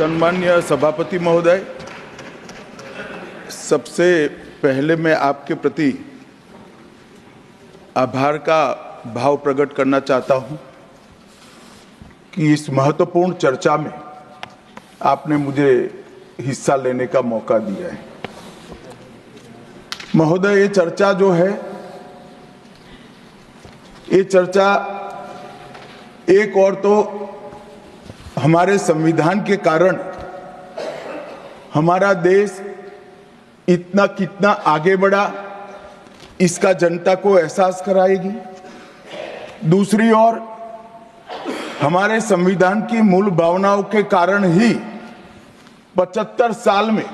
सम्मान्य सभापति महोदय, सबसे पहले मैं आपके प्रति आभार का भाव प्रकट करना चाहता हूं कि इस महत्वपूर्ण चर्चा में आपने मुझे हिस्सा लेने का मौका दिया है। महोदय, ये चर्चा जो है, ये चर्चा एक और तो हमारे संविधान के कारण हमारा देश इतना कितना आगे बढ़ा इसका जनता को एहसास कराएगी। दूसरी ओर हमारे संविधान की मूल भावनाओं के कारण ही 75 साल में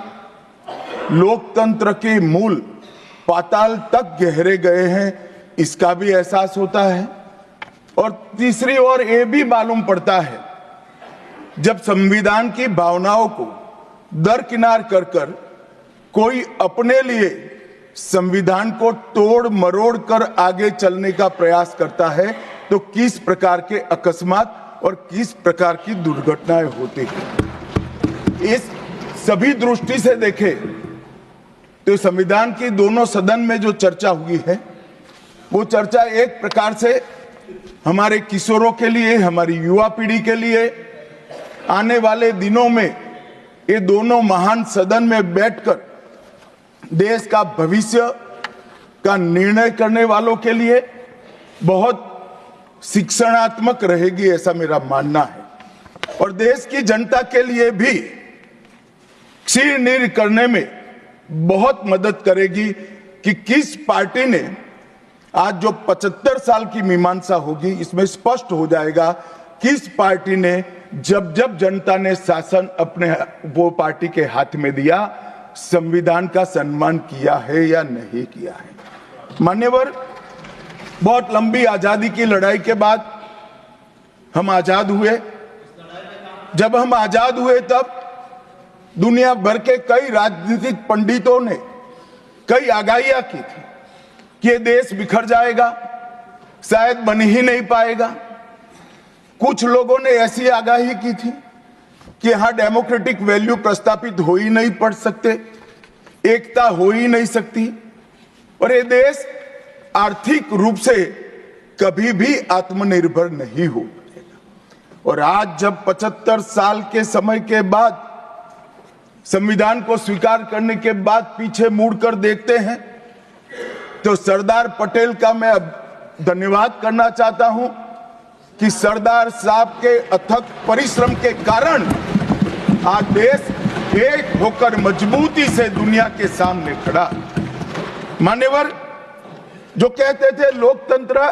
लोकतंत्र के मूल पाताल तक गहरे गए हैं, इसका भी एहसास होता है। और तीसरी ओर ये भी मालूम पड़ता है, जब संविधान की भावनाओं को दरकिनार कर कर कोई अपने लिए संविधान को तोड़ मरोड़ कर आगे चलने का प्रयास करता है, तो किस प्रकार के अकस्मात और किस प्रकार की दुर्घटनाएं होती हैं। इस सभी दृष्टि से देखें तो संविधान की दोनों सदन में जो चर्चा हुई है, वो चर्चा एक प्रकार से हमारे किशोरों के लिए, हमारी युवा पीढ़ी के लिए आने वाले दिनों में ये दोनों महान सदन में बैठकर देश का भविष्य का निर्णय करने वालों के लिए बहुत शिक्षणात्मक रहेगी, ऐसा मेरा मानना है। और देश की जनता के लिए भी क्षीर करने में बहुत मदद करेगी कि किस पार्टी ने आज जो 75 साल की मीमांसा होगी, इसमें स्पष्ट हो जाएगा किस पार्टी ने जब जब जनता ने शासन अपने वो पार्टी के हाथ में दिया, संविधान का सम्मान किया है या नहीं किया है। मान्यवर, बहुत लंबी आजादी की लड़ाई के बाद हम आजाद हुए। जब हम आजाद हुए तब दुनिया भर के कई राजनीतिक पंडितों ने कई आगाहियां की थी कि ये देश बिखर जाएगा, शायद बन ही नहीं पाएगा। कुछ लोगों ने ऐसी आगाही की थी कि यहां डेमोक्रेटिक वैल्यू प्रस्तापित हो ही नहीं पड़ सकते, एकता हो ही नहीं सकती, और ये देश आर्थिक रूप से कभी भी आत्मनिर्भर नहीं हो पाएगा। और आज जब 75 साल के समय के बाद, संविधान को स्वीकार करने के बाद पीछे मुड़कर देखते हैं, तो सरदार पटेल का मैं अब धन्यवाद करना चाहता हूं कि सरदार साहब के अथक परिश्रम के कारण आज देश एक होकर मजबूती से दुनिया के सामने खड़ा। मान्यवर, जो कहते थे लोकतंत्र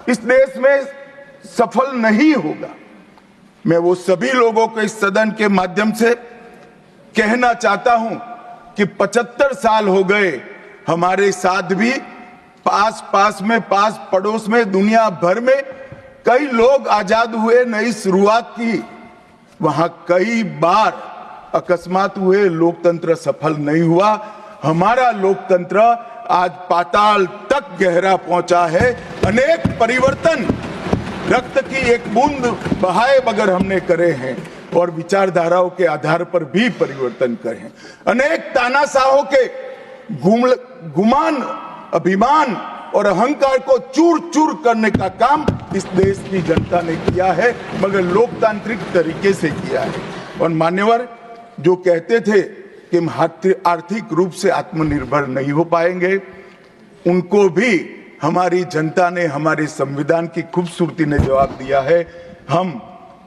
इस देश में सफल नहीं होगा, मैं वो सभी लोगों को इस सदन के माध्यम से कहना चाहता हूं कि 75 साल हो गए, हमारे साथ भी पास पड़ोस में, दुनिया भर में कई लोग आजाद हुए, नई शुरुआत की, वहां कई बार अकस्मात हुए, लोकतंत्र सफल नहीं हुआ। हमारा लोकतंत्र आज पाताल तक गहरा पहुंचा है। अनेक परिवर्तन रक्त की एक बूंद बहाए बगैर हमने करे हैं, और विचारधाराओं के आधार पर भी परिवर्तन करे हैं। अनेक तानाशाहों के गुमान, अभिमान और अहंकार को चूर चूर करने का काम इस देश की जनता ने किया है, मगर लोकतांत्रिक तरीके से किया है। और मान्यवर, जो कहते थे कि हम आर्थिक रूप से आत्मनिर्भर नहीं हो पाएंगे, उनको भी हमारी जनता ने, हमारे संविधान की खूबसूरती ने जवाब दिया है। हम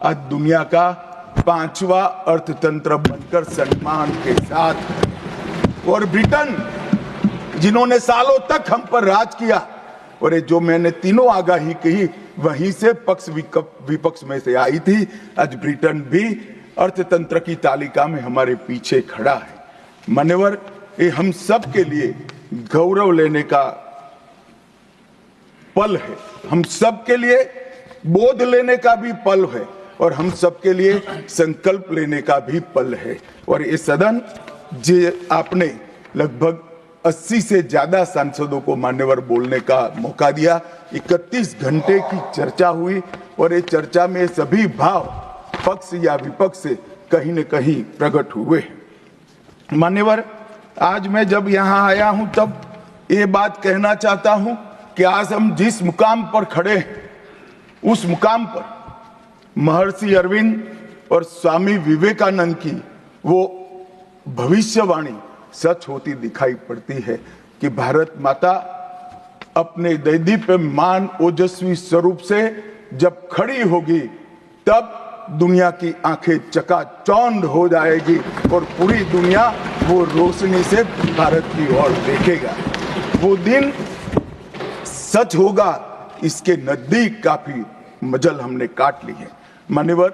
आज दुनिया का 5वां अर्थतंत्र बनकर सम्मान के साथ, और ब्रिटेन जिन्होंने सालों तक हम पर राज किया, और जो मैंने तीनों आगाही कही वहीं से पक्ष विपक्ष में से आई थी, आज ब्रिटेन भी अर्थतंत्र की तालिका में हमारे पीछे खड़ा है। मान्यवर, ये हम सब के लिए गौरव लेने का पल है, हम सब के लिए बोध लेने का भी पल है, और हम सब के लिए संकल्प लेने का भी पल है। और ये सदन जे आपने लगभग 80 से ज्यादा सांसदों को मान्यवर बोलने का मौका दिया, 31 घंटे की चर्चा हुई, और ये चर्चा में सभी भाव पक्ष या विपक्ष से कहीं न कहीं प्रकट हुए। मान्यवर, आज मैं जब यहाँ आया हूं तब ये बात कहना चाहता हूं कि आज हम जिस मुकाम पर खड़े हैं उस मुकाम पर महर्षि अरविंद और स्वामी विवेकानंद की वो भविष्यवाणी सच होती दिखाई पड़ती है कि भारत माता अपने दैदीप्यमान ओजस्वी स्वरूप से जब खड़ी होगी तब दुनिया की आंखें चकाचौंध हो जाएगी और पूरी दुनिया वो रोशनी से भारत की ओर देखेगा। वो दिन सच होगा, इसके नजदीक काफी मजल हमने काट ली है। मान्यवर,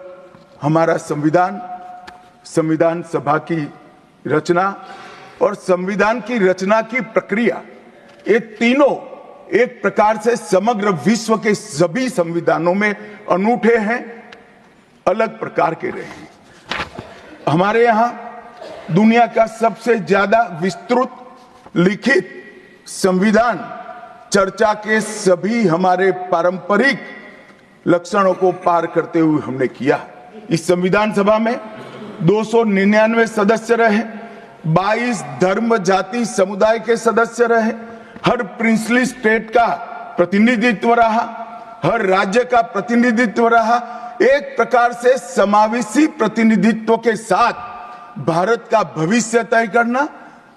हमारा संविधान सभा की रचना और संविधान की रचना की प्रक्रिया, ये तीनों एक प्रकार से समग्र विश्व के सभी संविधानों में अनूठे हैं, अलग प्रकार के रहे हैं। हमारे यहाँ दुनिया का सबसे ज्यादा विस्तृत लिखित संविधान चर्चा के सभी हमारे पारंपरिक लक्षणों को पार करते हुए हमने किया। इस संविधान सभा में 299 सदस्य रहे, 22 धर्म जाति समुदाय के सदस्य रहे, हर प्रिंसली स्टेट का प्रतिनिधित्व रहा, हर राज्य का प्रतिनिधित्व रहा। एक प्रकार से समावेशी प्रतिनिधित्व के साथ भारत का भविष्य तय करना,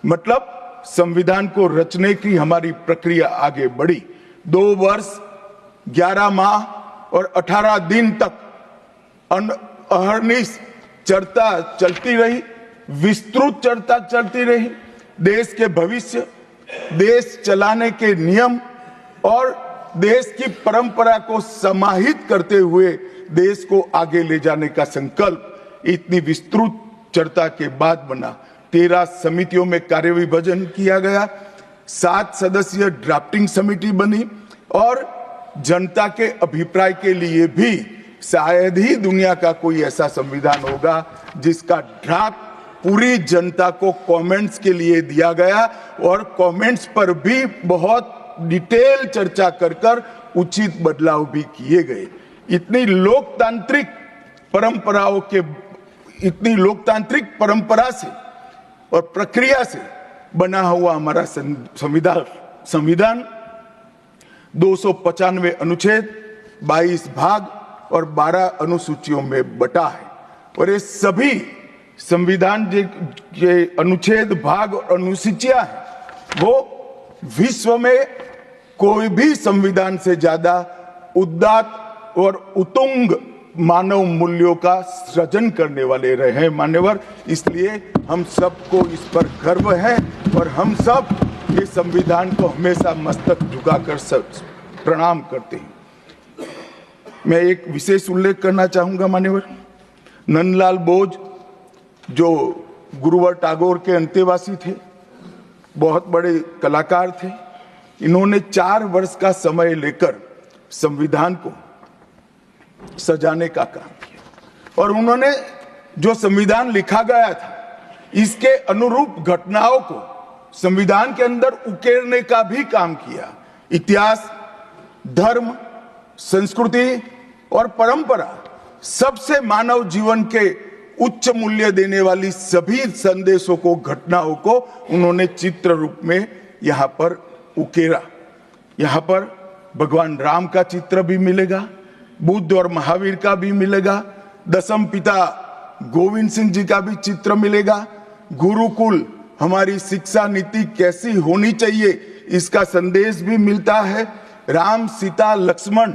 मतलब संविधान को रचने की हमारी प्रक्रिया आगे बढ़ी। 2 वर्ष 11 माह और 18 दिन तक अहर्निश चर्चा चलती रही, विस्तृत चर्चा चलती रही। देश के भविष्य, देश चलाने के नियम और देश की परंपरा को समाहित करते हुए देश को आगे ले जाने का संकल्प इतनी विस्तृत चर्चा के बाद बना। 13 समितियों में कार्य विभाजन किया गया, 7 सदस्यीय ड्राफ्टिंग समिति बनी और जनता के अभिप्राय के लिए भी शायद ही दुनिया का कोई ऐसा संविधान होगा जिसका ड्राफ्ट पूरी जनता को कमेंट्स के लिए दिया गया और कमेंट्स पर भी बहुत डिटेल चर्चा कर उचित बदलाव भी किए गए। इतनी लोकतांत्रिक परंपरा से और प्रक्रिया से बना हुआ हमारा संविधान 295 अनुच्छेद, 22 भाग और 12 अनुसूचियों में बटा है। और ये सभी संविधान के अनुच्छेद, भाग और अनुसूचियां हैं, वो विश्व में कोई भी संविधान से ज्यादा उदात्त और उत्तुंग मानव मूल्यों का सृजन करने वाले रहे हैं। मान्यवर, इसलिए हम सबको इस पर गर्व है और हम सब ये संविधान को हमेशा मस्तक झुकाकर प्रणाम करते हैं। मैं एक विशेष उल्लेख करना चाहूंगा मान्यवर, नंदलाल बोस जो गुरुवर टैगोर के अंतेवासी थे, बहुत बड़े कलाकार थे। इन्होंने 4 वर्ष का समय लेकर संविधान को सजाने का काम किया और उन्होंने जो संविधान लिखा गया था इसके अनुरूप घटनाओं को संविधान के अंदर उकेरने का भी काम किया। इतिहास, धर्म, संस्कृति और परंपरा, सबसे मानव जीवन के उच्च मूल्य देने वाली सभी संदेशों को, घटनाओं को उन्होंने चित्र रूप में यहाँ पर उकेरा। यहाँ पर भगवान राम का चित्र भी मिलेगा, बुद्ध और महावीर का भी मिलेगा, दशम पिता गोविंद सिंह जी का भी चित्र मिलेगा। गुरुकुल, हमारी शिक्षा नीति कैसी होनी चाहिए, इसका संदेश भी मिलता है। राम, सीता, लक्ष्मण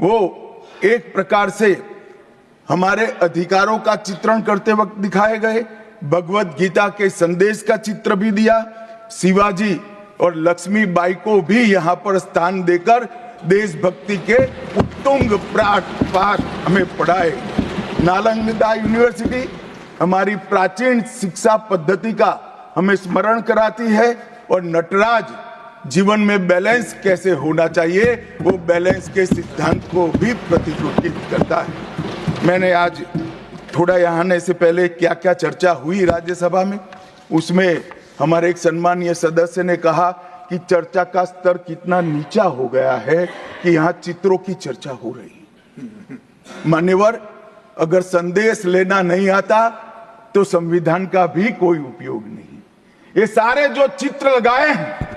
वो एक प्रकार से हमारे अधिकारों का चित्रण करते वक्त दिखाए गए। भगवत गीता के संदेश का चित्र भी दिया। शिवाजी और लक्ष्मीबाई को भी यहाँ पर स्थान देकर देशभक्ति के उत्तुंग पाठ हमें पढ़ाए। नालंदा यूनिवर्सिटी हमारी प्राचीन शिक्षा पद्धति का हमें स्मरण कराती है और नटराज जीवन में बैलेंस कैसे होना चाहिए, वो बैलेंस के सिद्धांत को भी प्रतिरूपित करता है। मैंने आज थोड़ा यहाँ आने से पहले क्या क्या चर्चा हुई राज्यसभा में, उसमें हमारे एक सम्मानीय सदस्य ने कहा कि चर्चा का स्तर कितना नीचा हो गया है कि यहाँ चित्रों की चर्चा हो रही है। मान्यवर, अगर संदेश लेना नहीं आता तो संविधान का भी कोई उपयोग नहीं। ये सारे जो चित्र लगाए हैं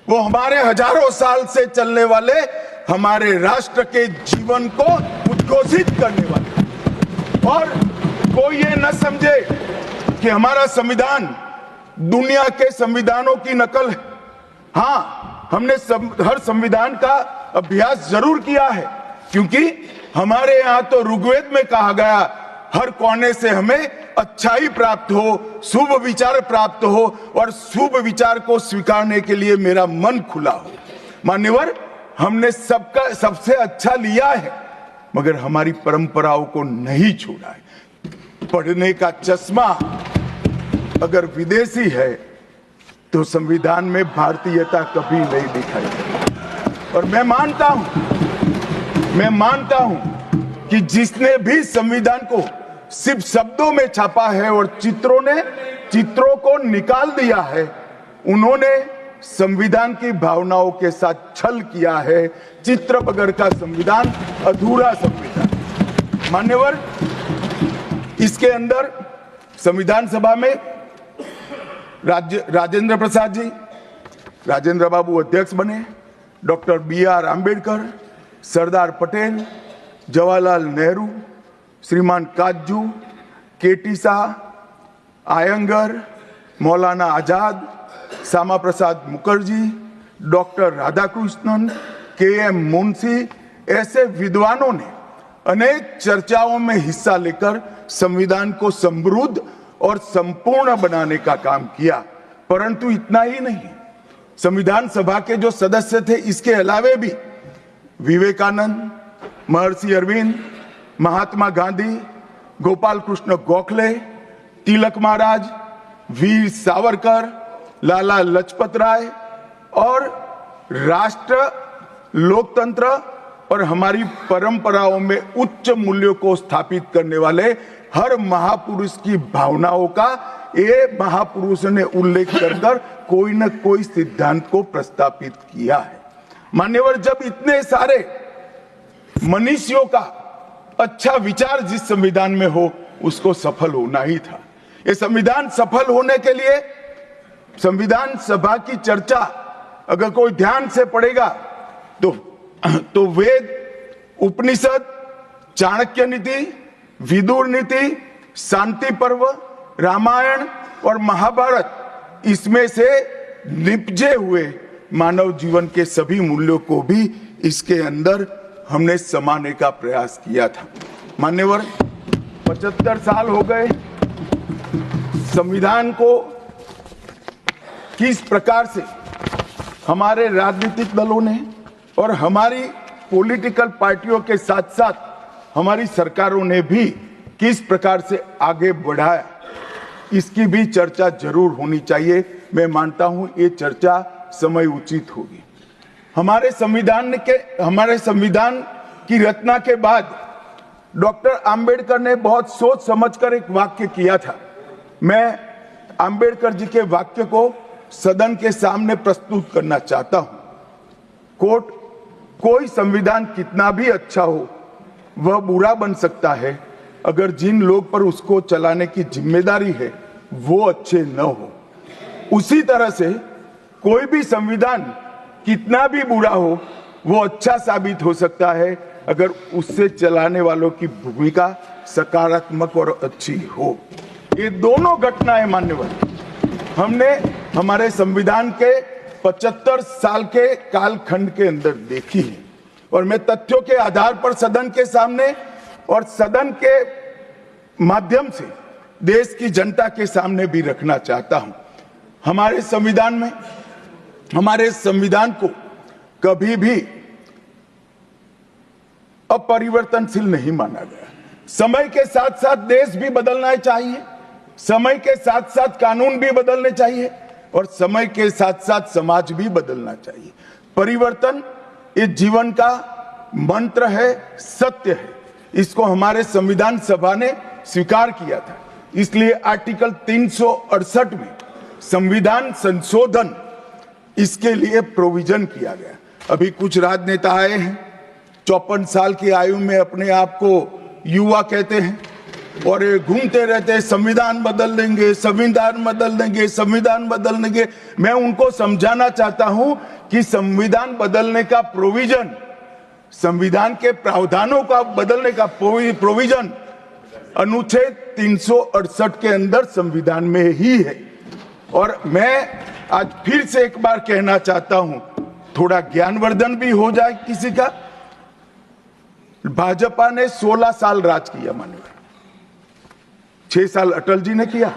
वो हमारे हजारों साल से चलने वाले हमारे राष्ट्र के जीवन को उद्घोषित करने वाले। और कोई ये न समझे कि हमारा संविधान दुनिया के संविधानों की नकल है। हाँ, हमने हर संविधान का अभ्यास जरूर किया है, क्योंकि हमारे यहाँ तो ऋग्वेद में कहा गया हर कोने से हमें अच्छाई प्राप्त हो, शुभ विचार प्राप्त हो और शुभ विचार को स्वीकारने के लिए मेरा मन खुला हो। मान्यवर, हमने सबसे अच्छा लिया है, मगर हमारी परंपराओं को नहीं छोड़ा है। पढ़ने का चश्मा अगर विदेशी है तो संविधान में भारतीयता कभी नहीं दिखाई देती। और मैं मानता हूं कि जिसने भी संविधान को सिर्फ शब्दों में छापा है और चित्रों को निकाल दिया है, उन्होंने संविधान की भावनाओं के साथ छल किया है। चित्र बगैर का संविधान अधूरा संविधान। मान्यवर, इसके अंदर संविधान सभा में राजेंद्र प्रसाद जी, राजेंद्र बाबू अध्यक्ष बने, डॉक्टर BR आंबेडकर, सरदार पटेल, जवाहरलाल नेहरू, श्रीमान काजू, KT Shah, Iyengar, Maulana Azad, Shyama Prasad Mukherjee, doctor Radhakrishnan, KM Munshi, ऐसे विद्वानों ने अनेक चर्चाओं में हिस्सा लेकर संविधान को समृद्ध और संपूर्ण बनाने का काम किया। परंतु इतना ही नहीं, संविधान सभा के जो सदस्य थे, इसके अलावे भी विवेकानंद, महर्षि अरविंद, महात्मा गांधी, गोपाल कृष्ण गोखले, तिलक महाराज, वीर सावरकर, लाला लजपत राय और राष्ट्र, लोकतंत्र और हमारी परंपराओं में उच्च मूल्यों को स्थापित करने वाले हर महापुरुष की भावनाओं का ये महापुरुष ने उल्लेख कर कोई न कोई सिद्धांत को प्रस्तापित किया है। मान्यवर, जब इतने सारे मनुष्यों का अच्छा विचार जिस संविधान में हो, उसको सफल होना ही था। ये संविधान सफल होने के लिए संविधान सभा की चर्चा अगर कोई ध्यान से पढ़ेगा तो वेद, उपनिषद, चाणक्य नीति, विदुर नीति, शांति पर्व, रामायण और महाभारत, इसमें से निपजे हुए मानव जीवन के सभी मूल्यों को भी इसके अंदर हमने समाने का प्रयास किया था। मान्यवर, 75 साल हो गए संविधान को किस प्रकार से हमारे राजनीतिक दलों ने और हमारी पॉलिटिकल पार्टियों के साथ साथ हमारी सरकारों ने भी किस प्रकार से आगे बढ़ाया, इसकी भी चर्चा जरूर होनी चाहिए। मैं मानता हूं ये चर्चा समय उचित होगी। हमारे संविधान की रचना के बाद डॉक्टर आंबेडकर ने बहुत सोच समझकर एक वाक्य किया था। मैं आंबेडकर जी के वाक्य को सदन के सामने प्रस्तुत करना चाहता हूं। कोट, कोई संविधान कितना भी अच्छा हो, वह बुरा बन सकता है अगर जिन लोग पर उसको चलाने की जिम्मेदारी है वो अच्छे न हो। उसी तरह से कोई भी संविधान कितना भी बुरा हो, वो अच्छा साबित हो सकता है अगर उससे चलाने वालों की भूमिका सकारात्मक और अच्छी हो। ये दोनों घटनाएं मान्यवर हमने हमारे संविधान के 75 साल के कालखंड के अंदर देखी है और मैं तथ्यों के आधार पर सदन के सामने और सदन के माध्यम से देश की जनता के सामने भी रखना चाहता हूं। हमारे संविधान को कभी भी अपरिवर्तनशील नहीं माना गया। समय के साथ साथ देश भी बदलना चाहिए, समय के साथ साथ कानून भी बदलने चाहिए और समय के साथ साथ समाज भी बदलना चाहिए। परिवर्तन ये जीवन का मंत्र है, सत्य है। इसको हमारे संविधान सभा ने स्वीकार किया था। इसलिए आर्टिकल 368 में संविधान संशोधन, इसके लिए प्रोविजन किया गया। अभी कुछ राजनेता आए हैं, 54 साल की आयु में अपने आप को युवा कहते हैं और ये घूमते रहते हैं, संविधान बदल देंगे, संविधान बदल देंगे, संविधान बदल देंगे। मैं उनको समझाना चाहता हूं कि संविधान बदलने का प्रोविजन, संविधान के प्रावधानों का बदलने का प्रोविजन अनुच्छेद 368 के अंदर संविधान में ही है। और मैं आज फिर से एक बार कहना चाहता हूं, थोड़ा ज्ञानवर्धन भी हो जाए किसी का। भाजपा ने 16 साल राज किया माननीय, 6 साल अटल जी ने किया,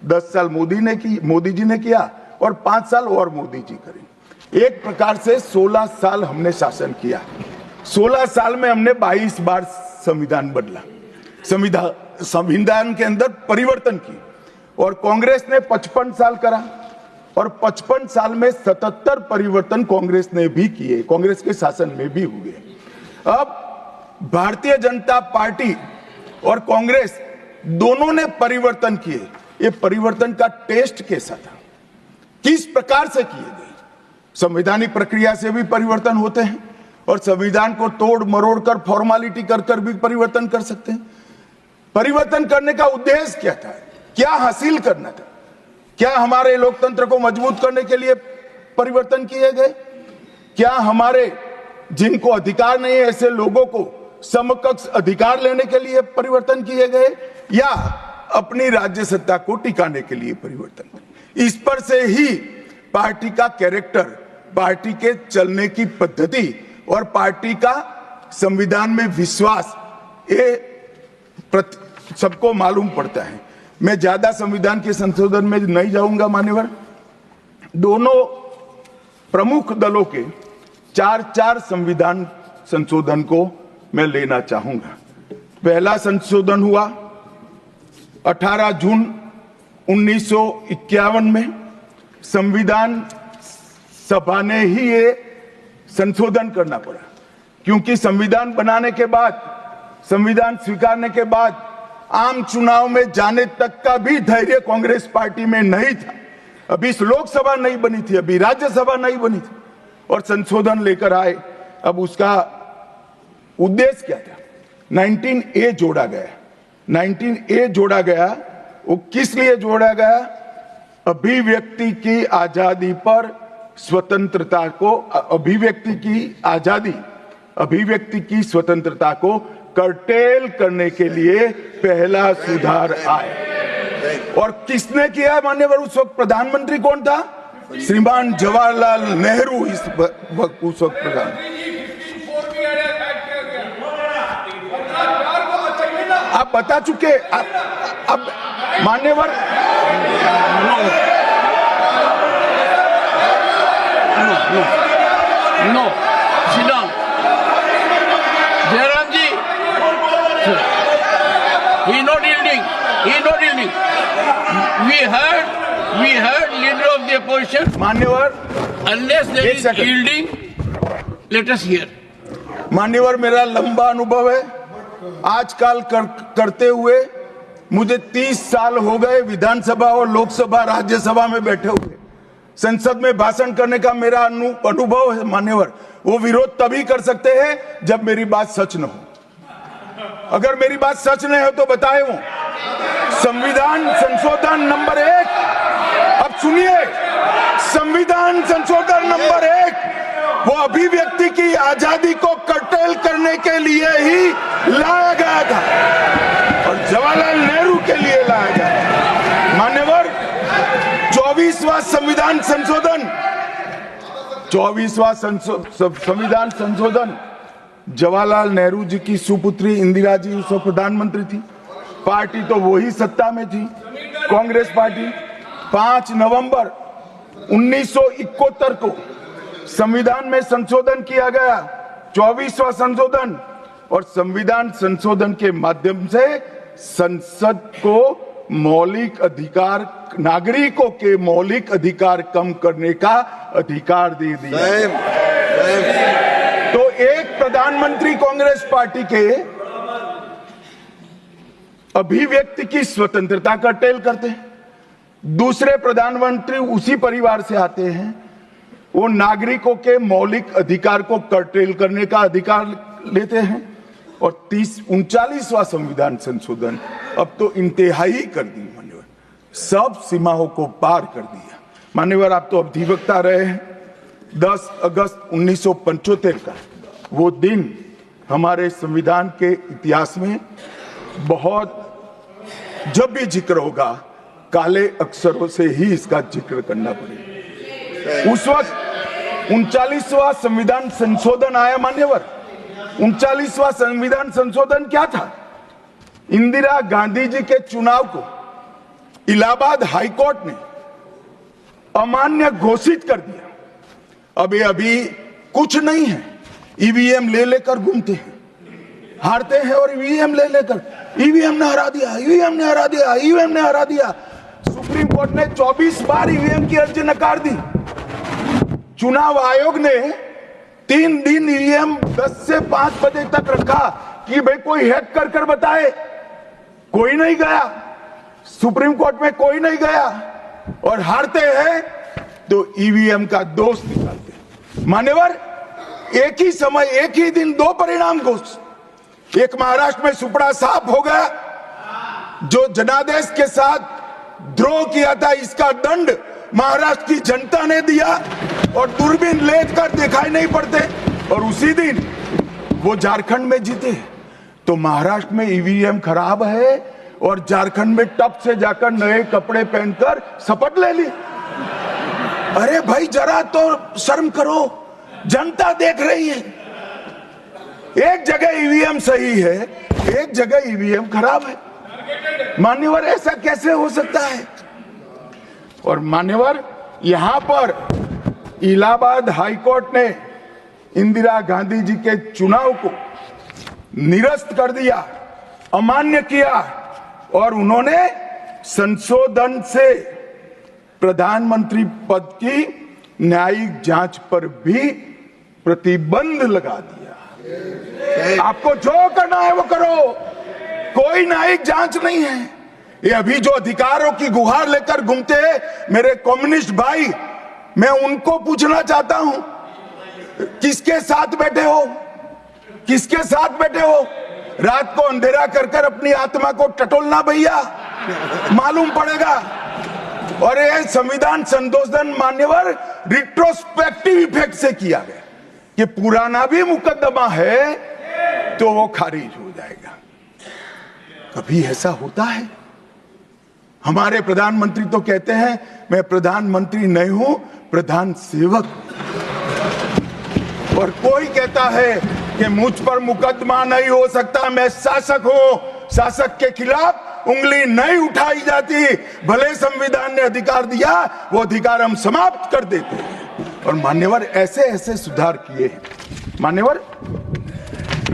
10 साल मोदी जी ने किया और 5 साल और मोदी जी करेंगे। एक प्रकार से 16 साल हमने शासन किया। 16 साल में हमने 22 बार संविधान बदला, संविधान के अंदर परिवर्तन की। और कांग्रेस ने 55 साल करा और 55 साल में 77 परिवर्तन कांग्रेस ने भी किए, कांग्रेस के शासन में भी हुए। अब भारतीय जनता पार्टी और कांग्रेस दोनों ने परिवर्तन किए। ये परिवर्तन का टेस्ट कैसा था, किस प्रकार से किए गए? संवैधानिक प्रक्रिया से भी परिवर्तन होते हैं और संविधान को तोड़ मरोड़ कर, फॉर्मेलिटी कर भी परिवर्तन कर सकते हैं। परिवर्तन करने का उद्देश्य क्या था, क्या हासिल करना था? क्या हमारे लोकतंत्र को मजबूत करने के लिए परिवर्तन किए गए? क्या हमारे जिनको अधिकार नहीं है ऐसे लोगों को समकक्ष अधिकार लेने के लिए परिवर्तन किए गए, या अपनी राज्य सत्ता को टिकाने के लिए परिवर्तन? इस पर से ही पार्टी का कैरेक्टर, पार्टी के चलने की पद्धति और पार्टी का संविधान में विश्वास, ये सबको मालूम पड़ता है। मैं ज्यादा संविधान के संशोधन में नहीं जाऊंगा मान्यवर। दोनों प्रमुख दलों के 4 संविधान संशोधन को मैं लेना चाहूंगा। पहला संशोधन हुआ 18 जून 1951 में। संविधान सभा ने ही ये संशोधन करना पड़ा, क्योंकि संविधान बनाने के बाद, संविधान स्वीकारने के बाद आम चुनाव में जाने तक का भी धैर्य कांग्रेस पार्टी में नहीं था। अभी लोकसभा नहीं बनी थी, अभी राज्यसभा नहीं बनी थी और संशोधन लेकर आए। अब उसका उद्देश्य क्या था? 19A जोड़ा गया। 19A जोड़ा गया, वो किस लिए जोड़ा गया? अभिव्यक्ति की आजादी पर स्वतंत्रता को, अभिव्यक्ति की आजादी, अभिव्यक्ति की स्वतंत्रता को कर्टेल करने के लिए पहला सुधार आया। और किसने किया मान्यवर? उस वक्त प्रधानमंत्री कौन था? श्रीमान जवाहरलाल नेहरू उस वक्त प्रधान। आप बता चुके। अब मान्यवर no sit down. Jairam ji, he not yielding. He not yielding. We heard leader of the opposition. मान्यवर, Unless there is yielding, let us hear. मान्यवर, मेरा लंबा अनुभव है आजकल करते हुए। मुझे 30 साल हो गए विधानसभा और लोकसभा राज्यसभा में बैठे हुए। संसद में भाषण करने का मेरा अनुभव है मान्यवर। वो विरोध तभी कर सकते हैं जब मेरी बात सच न हो। अगर मेरी बात सच नहीं हो तो बताए वो संविधान संशोधन नंबर 1, अब सुनिए, संविधान संशोधन नंबर 1 वो अभिव्यक्ति की आजादी को कर्टेल करने के लिए ही लाया गया था और जवाहरलाल नेहरू के लिए लाया गया। मान्यवर, 24वां संविधान संशोधन, 24वां संविधान संशोधन जवाहरलाल नेहरू जी की सुपुत्री इंदिरा जी उस वक्त प्रधानमंत्री थी। पार्टी तो वही सत्ता में थी, कांग्रेस पार्टी। 5 नवंबर 1971 को संविधान में संशोधन किया गया, 24वां संशोधन। और संविधान संशोधन के माध्यम से संसद को मौलिक अधिकार, नागरिकों के मौलिक अधिकार कम करने का अधिकार दे दिया। तो एक प्रधानमंत्री कांग्रेस पार्टी के अभिव्यक्ति की स्वतंत्रता का टेल करते हैं, दूसरे प्रधानमंत्री उसी परिवार से आते हैं, वो नागरिकों के मौलिक अधिकार को कर्टेल करने का अधिकार लेते हैं। और 39वां संविधान संशोधन अब तो इंतहाई कर दी मान्यवर, सब सीमाओं को पार कर दिया। मान्यवर आप तो अधिवक्ता रहे हैं, 10 अगस्त 1975 का वो दिन हमारे संविधान के इतिहास में बहुत, जब भी जिक्र होगा काले अक्षरों से ही इसका जिक्र करना पड़ेगा। उस वक्त 39वां संविधान संशोधन आया मान्यवर। 39वां संविधान संशोधन क्या था? इंदिरा गांधी जी के चुनाव को इलाहाबाद हाईकोर्ट ने अमान्य घोषित कर दिया। अभी कुछ नहीं है, ईवीएम ले लेकर घूमते हैं, हारते हैं और ईवीएम ले लेकर, ईवीएम ने हरा दिया, ईवीएम ने हरा दिया, ईवीएम ने हरा दिया। सुप्रीम कोर्ट ने 24 बार ईवीएम की अर्जी नकार दी। चुनाव आयोग ने 3 दिन ईवीएम 10 से 5 बजे तक रखा कि भाई कोई हैक कर बताए। कोई नहीं गया, सुप्रीम कोर्ट में कोई नहीं गया, और हारते हैं तो ईवीएम का दोष निकालते। मान्यवर एक ही समय, एक ही दिन 2 परिणाम घोषित। एक महाराष्ट्र में सुपड़ा साफ हो गया, जो जनादेश के साथ द्रोह किया था इसका दंड महाराष्ट्र की जनता ने दिया, और दूरबीन लेकर दिखाई नहीं पड़ते, और उसी दिन वो झारखंड में जीते। तो महाराष्ट्र में ईवीएम खराब है और झारखंड में टप से जाकर नए कपड़े पहनकर शपथ ले ली। अरे भाई जरा तो शर्म करो, जनता देख रही है। एक जगह ईवीएम सही है, एक जगह ईवीएम खराब है। मान्यवर ऐसा कैसे हो सकता है? और मान्यवर यहां पर इलाहाबाद हाईकोर्ट ने इंदिरा गांधी जी के चुनाव को निरस्त कर दिया, अमान्य किया, और उन्होंने संशोधन से प्रधानमंत्री पद की न्यायिक जांच पर भी प्रतिबंध लगा दिया। आपको जो करना है वो करो, कोई न्यायिक जांच नहीं है। ये अभी जो अधिकारों की गुहार लेकर घूमते हैं मेरे कम्युनिस्ट भाई, मैं उनको पूछना चाहता हूं, किसके साथ बैठे हो? किसके साथ बैठे हो? रात को अंधेरा कर अपनी आत्मा को टटोलना भैया, मालूम पड़ेगा। और ये संविधान संशोधन मान्यवर रिट्रोस्पेक्टिव इफेक्ट से किया गया कि पुराना भी मुकदमा है तो वो खारिज हो जाएगा। कभी ऐसा होता है? हमारे प्रधानमंत्री तो कहते हैं मैं प्रधानमंत्री नहीं हूं, प्रधान सेवक। और कोई कहता है कि मुझ पर मुकदमा नहीं हो सकता, मैं शासक हूं, शासक के खिलाफ उंगली नहीं उठाई जाती। भले संविधान ने अधिकार दिया, वो अधिकार हम समाप्त कर देते हैं। और मान्यवर ऐसे ऐसे सुधार किए हैं। मान्यवर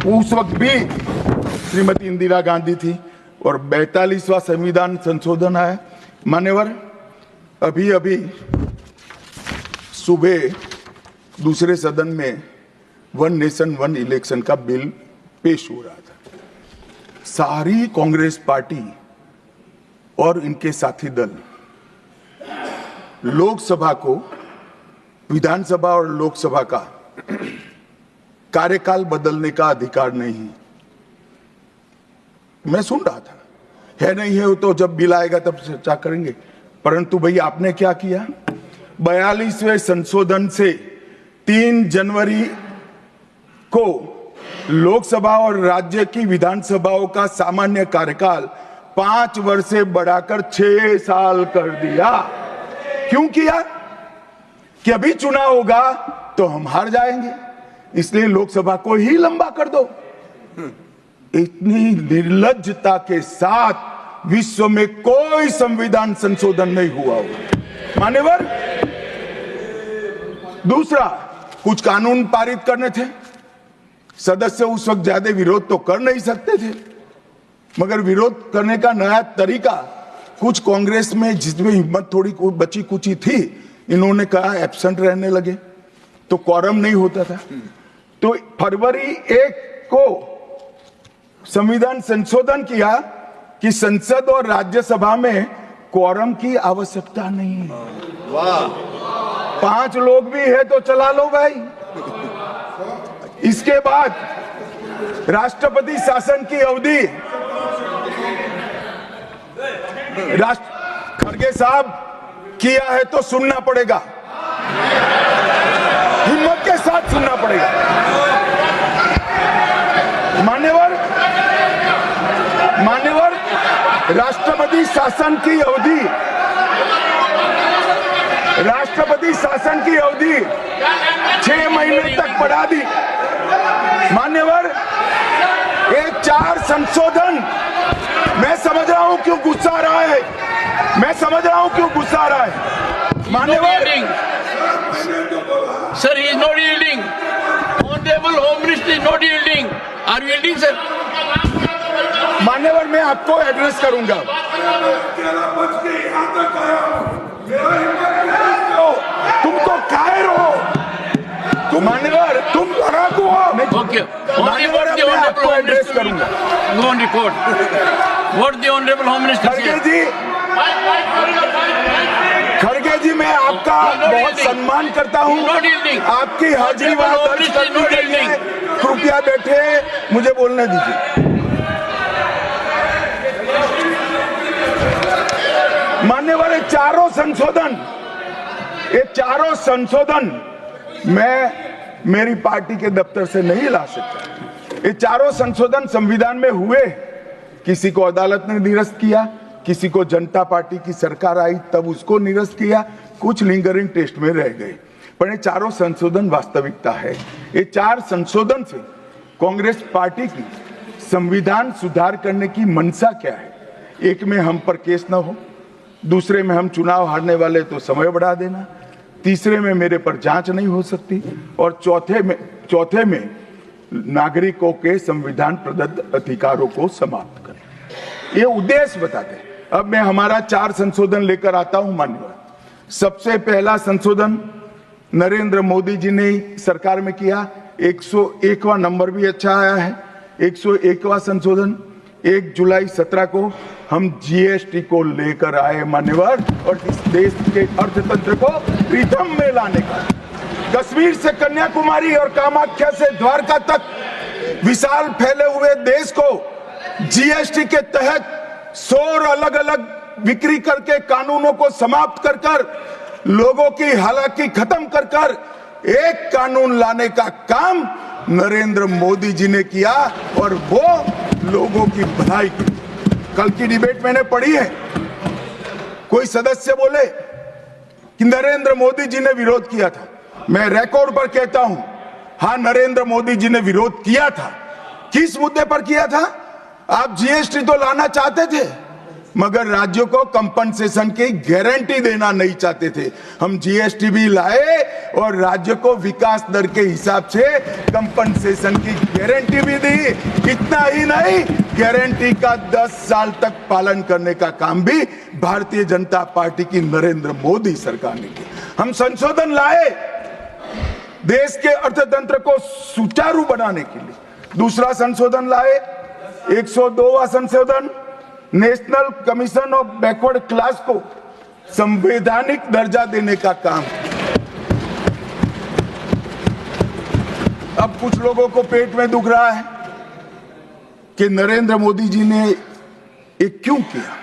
उस वक्त भी श्रीमती इंदिरा गांधी थी और 42वां संविधान संशोधन आया। मान्यवर अभी सुबह दूसरे सदन में 1 नेशन 1 इलेक्शन का बिल पेश हो रहा था। सारी कांग्रेस पार्टी और इनके साथी दल लोकसभा को, विधानसभा और लोकसभा का कार्यकाल बदलने का अधिकार नहीं। मैं सुन रहा था, है नहीं है तो जब बिल आएगा तब चर्चा करेंगे। परंतु भैया आपने क्या किया? 42वें संशोधन से 3 जनवरी को लोकसभा और राज्य की विधानसभाओं का सामान्य कार्यकाल 5 वर्ष से बढ़ाकर 6 साल कर दिया। क्यों किया? कि अभी चुनाव होगा तो हम हार जाएंगे, इसलिए लोकसभा को ही लंबा कर दो। इतनी निर्लज्जता के साथ विश्व में कोई संविधान संशोधन नहीं हुआ होगा। मान्यवर दूसरा, कुछ कानून पारित करने थे, सदस्य उस वक्त ज्यादा विरोध तो कर नहीं सकते थे, मगर विरोध करने का नया तरीका कुछ कांग्रेस में, जिसमें हिम्मत थोड़ी बची कुची थी, इन्होंने कहा एब्सेंट रहने लगे तो क्वारम नहीं होता था। तो फरवरी 1 को संविधान संशोधन किया कि संसद और राज्यसभा में क्वारम की आवश्यकता नहीं है। वाह, 5 लोग भी है तो चला लो भाई। इसके बाद राष्ट्रपति शासन की अवधि, खड़गे साहब किया है तो सुनना पड़ेगा, हिम्मत के साथ सुनना पड़ेगा। मान्यवर, राष्ट्रपति शासन की अवधि, राष्ट्रपति शासन की अवधि 6 महीने तक बढ़ा दी। मान्यवर, ये 4 संशोधन, मैं समझ रहा हूं क्यों गुस्सा आ रहा है, मैं समझ रहा हूं क्यों गुस्सा आ रहा है। मान्यवर, sir, he is not yielding. Honorable Home Minister is not yielding. Are you yielding, sir? मान्यवर, मैं आपको एड्रेस करूंगा। तुम तो कायर हो, तुम मान्यवर, तुम लड़ाकू हो। Okay. मान्यवर, मैं आपको एड्रेस करूंगा। Go on record. What the Honorable Home Minister खड़गे said. जी, मैं आपका बहुत सम्मान करता हूं। आपकी हाजिरी वहां दर्ज कर दी गई है। कृपया बैठे, मुझे बोलने दीजिए। मान्यवर, ये चारों संशोधन मैं मेरी पार्टी के दफ्तर से नहीं ला सकता। ये चारों संशोधन संविधान में हुए, किसी को अदालत ने निरस्त किया, किसी को जनता पार्टी की सरकार आई तब उसको निरस्त किया, कुछ लिंगरिंग टेस्ट में रह गए, पर ये चारों संशोधन वास्तविकता है। ये 4 संशोधन से कांग्रेस पार्टी की संविधान सुधार करने की मंशा क्या है? एक में हम पर केस न हो, दूसरे में हम चुनाव हारने वाले तो समय बढ़ा देना, तीसरे में मेरे पर जांच नहीं हो सकती, और चौथे में नागरिकों के संविधान प्रदत्त अधिकारों को समाप्त करें। ये उद्देश्य बताते हैं। अब मैं हमारा 4 संशोधन लेकर आता हूं। मान्यवर, सबसे पहला संशोधन नरेंद्र मोदी जी ने सरकार में किया, 101वां नंबर भी अच्छा आया है। 101वां संशोधन 1 जुलाई 17 को हम जीएसटी को लेकर आए मान्यवर, और इस देश के अर्थतंत्र को रिदम में लाने का, कश्मीर से कन्याकुमारी और कामाख्या से द्वारका तक विशाल फैले हुए देश को जीएसटी के तहत 100 अलग अलग बिक्री करके कानूनों को समाप्त कर कर, लोगों की हालाकी खत्म कर कर एक कानून लाने का काम नरेंद्र मोदी जी ने किया, और वो लोगों की भलाई की। कल की डिबेट मैंने पढ़ी है, कोई सदस्य बोले कि नरेंद्र मोदी जी ने विरोध किया था। मैं रिकॉर्ड पर कहता हूं, हां, नरेंद्र मोदी जी ने विरोध किया था। किस मुद्दे पर किया था? आप जीएसटी तो लाना चाहते थे, मगर राज्यों को कंपनसेशन की गारंटी देना नहीं चाहते थे। हम जीएसटी भी लाए और राज्य को विकास दर के हिसाब से कंपनसेशन की गारंटी भी दी। इतना ही नहीं, गारंटी का 10 साल तक पालन करने का काम भी भारतीय जनता पार्टी की नरेंद्र मोदी सरकार ने किया। हम संशोधन लाए देश के अर्थतंत्र को सुचारू बनाने के लिए। दूसरा संशोधन लाए, 102वां संशोधन, national commission of backward class को संवैधानिक दर्जा देने का काम। अब कुछ लोगों को पेट में दुख रहा है कि नरेंद्र मोदी जी ने ये क्यों किया।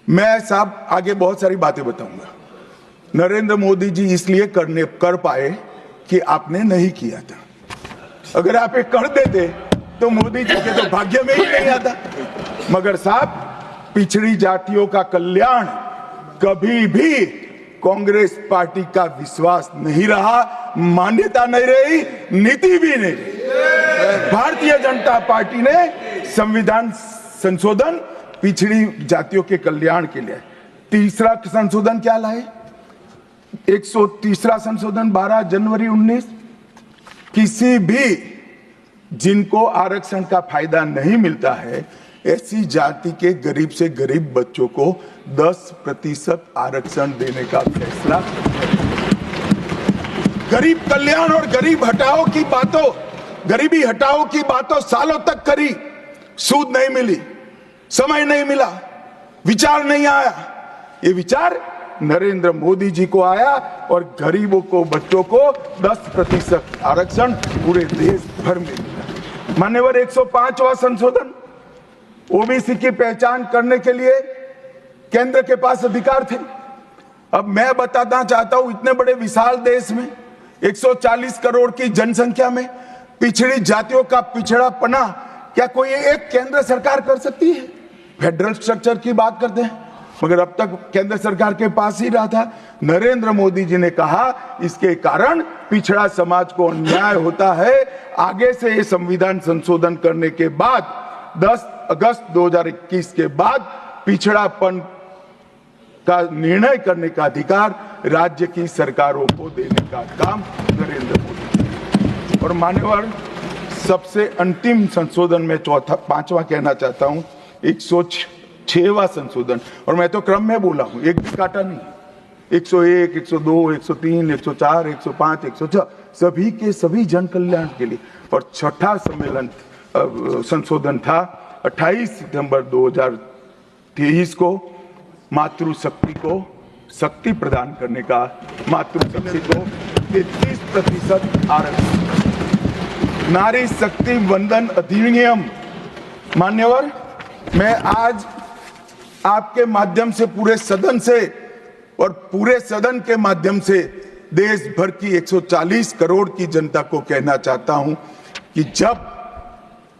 मैं साहब आगे बहुत सारी बातें बताऊंगा। नरेंद्र मोदी जी इसलिए कर पाए कि आपने नहीं किया था। अगर आप ये कर देते तो मोदी जी के तो भाग्य में ही नहीं आता। मगर साहब, पिछड़ी जातियों का कल्याण कभी भी कांग्रेस पार्टी का विश्वास नहीं रहा, मान्यता नहीं रही, नीति भी नहीं रही। भारतीय जनता पार्टी ने संविधान संशोधन पिछड़ी जातियों के कल्याण के लिए। तीसरा संशोधन क्या लाए? 130वां संशोधन 12 जनवरी 19, किसी भी जिनको आरक्षण का फायदा नहीं मिलता है, ऐसी जाति के गरीब से गरीब बच्चों को 10% आरक्षण देने का फैसला। गरीब कल्याण और गरीबी हटाओ की बातों सालों तक करी, सूद नहीं मिली, समय नहीं मिला, विचार नहीं आया। ये विचार नरेंद्र मोदी जी को आया और गरीबों को, बच्चों को 10% आरक्षण पूरे देश भर में मिला। मान्यवर 105वां संशोधन, ओबीसी की पहचान करने के लिए केंद्र के पास अधिकार थे। अब मैं बताना चाहता हूं, इतने बड़े विशाल देश में 140 करोड़ की जनसंख्या में पिछड़ी जातियों का पिछड़ापना क्या कोई एक केंद्र सरकार कर सकती है? फेडरल स्ट्रक्चर की बात करते हैं, मगर अब तक केंद्र सरकार के पास ही रहा था। नरेंद्र मोदी जी ने कहा इसके कारण पिछड़ा समाज को अन्याय होता है। आगे से ये संविधान संशोधन करने के बाद 10 अगस्त 2021 के बाद पिछड़ापन का निर्णय करने का अधिकार राज्य की सरकारों को देने का काम नरेंद्र मोदी। और मान्यवर, सबसे अंतिम संशोधन में पांचवा कहना चाहता हूं, 106वां संशोधन, और मैं तो क्रम में बोला हूं, एक भी काटा नहीं। 101, 102, 103, 104, 105, 106 सभी के सभी जन कल्याण के लिए। और छठा सम्मेलन संशोधन था 28 सितंबर 2023 को मातृशक्ति को शक्ति प्रदान करने का, मातृशक्ति को 33% आरक्षण, नारी शक्ति वंदन अधिनियम। मान्यवर, मैं आज आपके माध्यम से पूरे सदन से और पूरे सदन के माध्यम से देश भर की 140 करोड़ की जनता को कहना चाहता हूं कि जब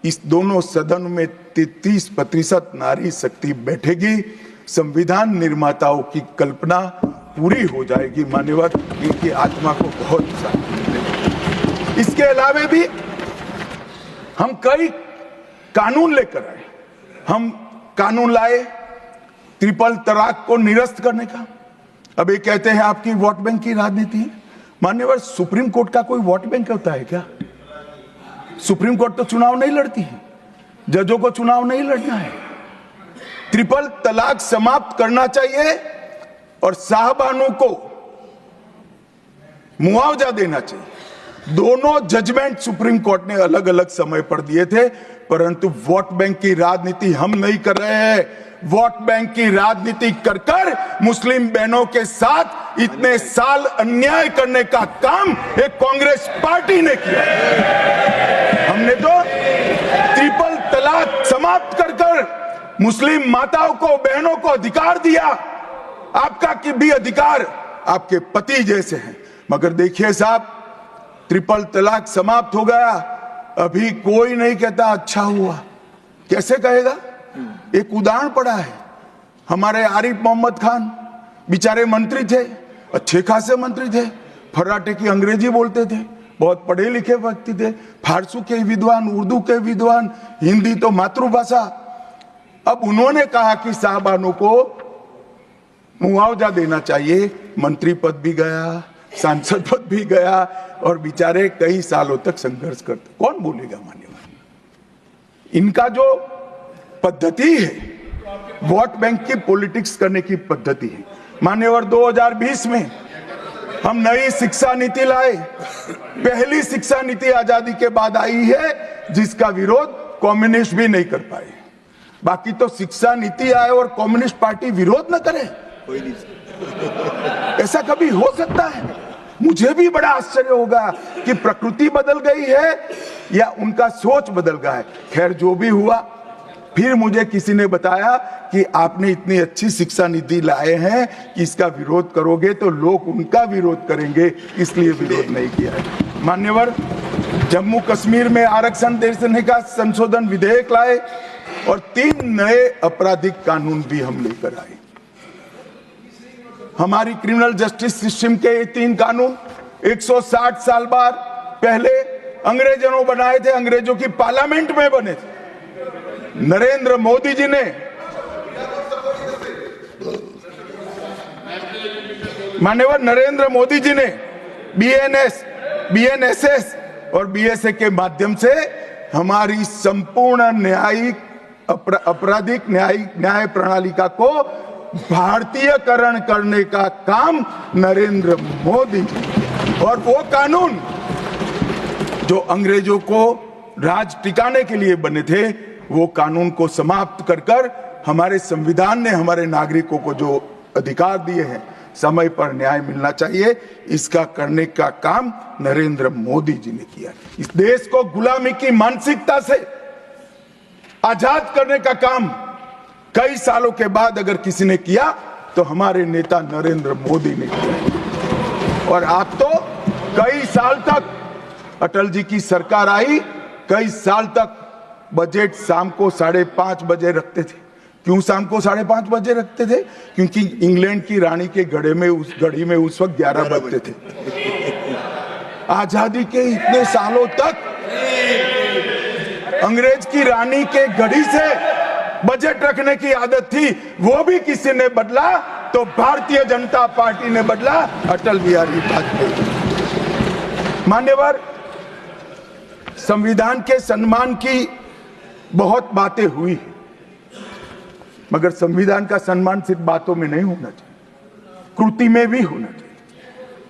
इस दोनों सदन में 33% नारी शक्ति बैठेगी, संविधान निर्माताओं की कल्पना पूरी हो जाएगी। मान्यवर, इनकी आत्मा को बहुत शांति मिलेगी। इसके अलावा भी हम कई कानून लेकर आए। हम कानून लाए ट्रिपल तलाक को निरस्त करने का। अब ये कहते हैं आपकी वोट बैंक की राजनीति है। मान्यवर, सुप्रीम कोर्ट का कोई वोट बैंक होता है क्या? सुप्रीम कोर्ट तो चुनाव नहीं लड़ती है, जजों को चुनाव नहीं लड़ना है। ट्रिपल तलाक समाप्त करना चाहिए और साहबानों को मुआवजा देना चाहिए। दोनों जजमेंट सुप्रीम कोर्ट ने अलग अलग समय पर दिए थे, परंतु वोट बैंक की राजनीति हम नहीं कर रहे हैं। वोट बैंक की राजनीति कर कर मुस्लिम बहनों के साथ इतने साल अन्याय करने का काम एक कांग्रेस पार्टी ने किया। हमने तो ट्रिपल तलाक समाप्त कर कर मुस्लिम माताओं को, बहनों को अधिकार दिया। आपका कि भी अधिकार आपके पति जैसे हैं, मगर देखिए साहब, ट्रिपल तलाक समाप्त हो गया, अभी कोई नहीं कहता अच्छा हुआ। कैसे कहेगा? एक उदाहरण पड़ा है, हमारे आरिफ मोहम्मद खान बेचारे मंत्री थे, अच्छे खासे मंत्री थे, फर्राटे की अंग्रेजी बोलते थे, बहुत पढ़े लिखे व्यक्ति थे, फारसी के विद्वान, उर्दू के विद्वान, हिंदी तो मातृभाषा। अब उन्होंने कहा कि साहबानों को मुआवजा देना चाहिए। मंत्री पद भी गया, सांसद पद भी गया, और बेचारे कई सालों तक संघर्ष करते। कौन बोलेगा? मान्यवर, इनका जो पद्धति है वोट बैंक की पॉलिटिक्स करने की पद्धति है। मान्यवर, 2020 में हम नई शिक्षा नीति लाए। पहली शिक्षा नीति आजादी के बाद आई है जिसका विरोध कम्युनिस्ट भी नहीं कर पाए। बाकी तो शिक्षा नीति आए और कम्युनिस्ट पार्टी विरोध न करे, ऐसा कभी हो सकता है? मुझे भी बड़ा आश्चर्य होगा कि प्रकृति बदल गई है या उनका सोच बदल गया है। खैर, जो भी हुआ, फिर मुझे किसी ने बताया कि आपने इतनी अच्छी शिक्षा नीति लाए हैं कि इसका विरोध करोगे तो लोग उनका विरोध करेंगे, इसलिए विरोध नहीं किया है। मान्यवर, जम्मू कश्मीर में आरक्षण देने का संशोधन विधेयक लाए और 3 नए आपराधिक कानून भी हम लेकर आए। हमारी क्रिमिनल जस्टिस सिस्टम के ये 3 कानून 160 साल बाद पहले अंग्रेजों ने बनाए थे, अंग्रेजों की पार्लियामेंट में बने थे। नरेंद्र मोदी जी ने, माननीय नरेंद्र मोदी जी ने बीएनएस, बीएनएसएस और बीएसए के माध्यम से हमारी संपूर्ण न्यायिक आपराधिक न्याय प्रणालिका को भारतीयकरण करने का काम नरेंद्र मोदी जी। और वो कानून जो अंग्रेजों को राज टिकाने के लिए बने थे, वो कानून को समाप्त कर कर हमारे संविधान ने हमारे नागरिकों को जो अधिकार दिए हैं, समय पर न्याय मिलना चाहिए। इसका करने का काम नरेंद्र मोदी जी ने किया। इस देश को गुलामी की मानसिकता से आजाद करने का काम कई सालों के बाद अगर किसी ने किया तो हमारे नेता नरेंद्र मोदी ने किया। और आप तो कई साल तक अटल जी की सरकार आई, कई साल तक बजट शाम को 5:30 बजे रखते थे। क्यों शाम को 5:30 बजे रखते थे? क्योंकि इंग्लैंड की रानी के घड़ी में उस वक्त 11 बजते थे। आजादी के इतने सालों तक अंग्रेज की रानी के घड़ी से बजट रखने की आदत थी, वो भी किसी ने बदला तो भारतीय जनता पार्टी ने बदला, अटल बिहारी वाजपेयी। मान्यवर, संविधान के सम्मान की बहुत बातें हुई है, मगर संविधान का सम्मान सिर्फ बातों में नहीं होना चाहिए, कृति में भी होना चाहिए,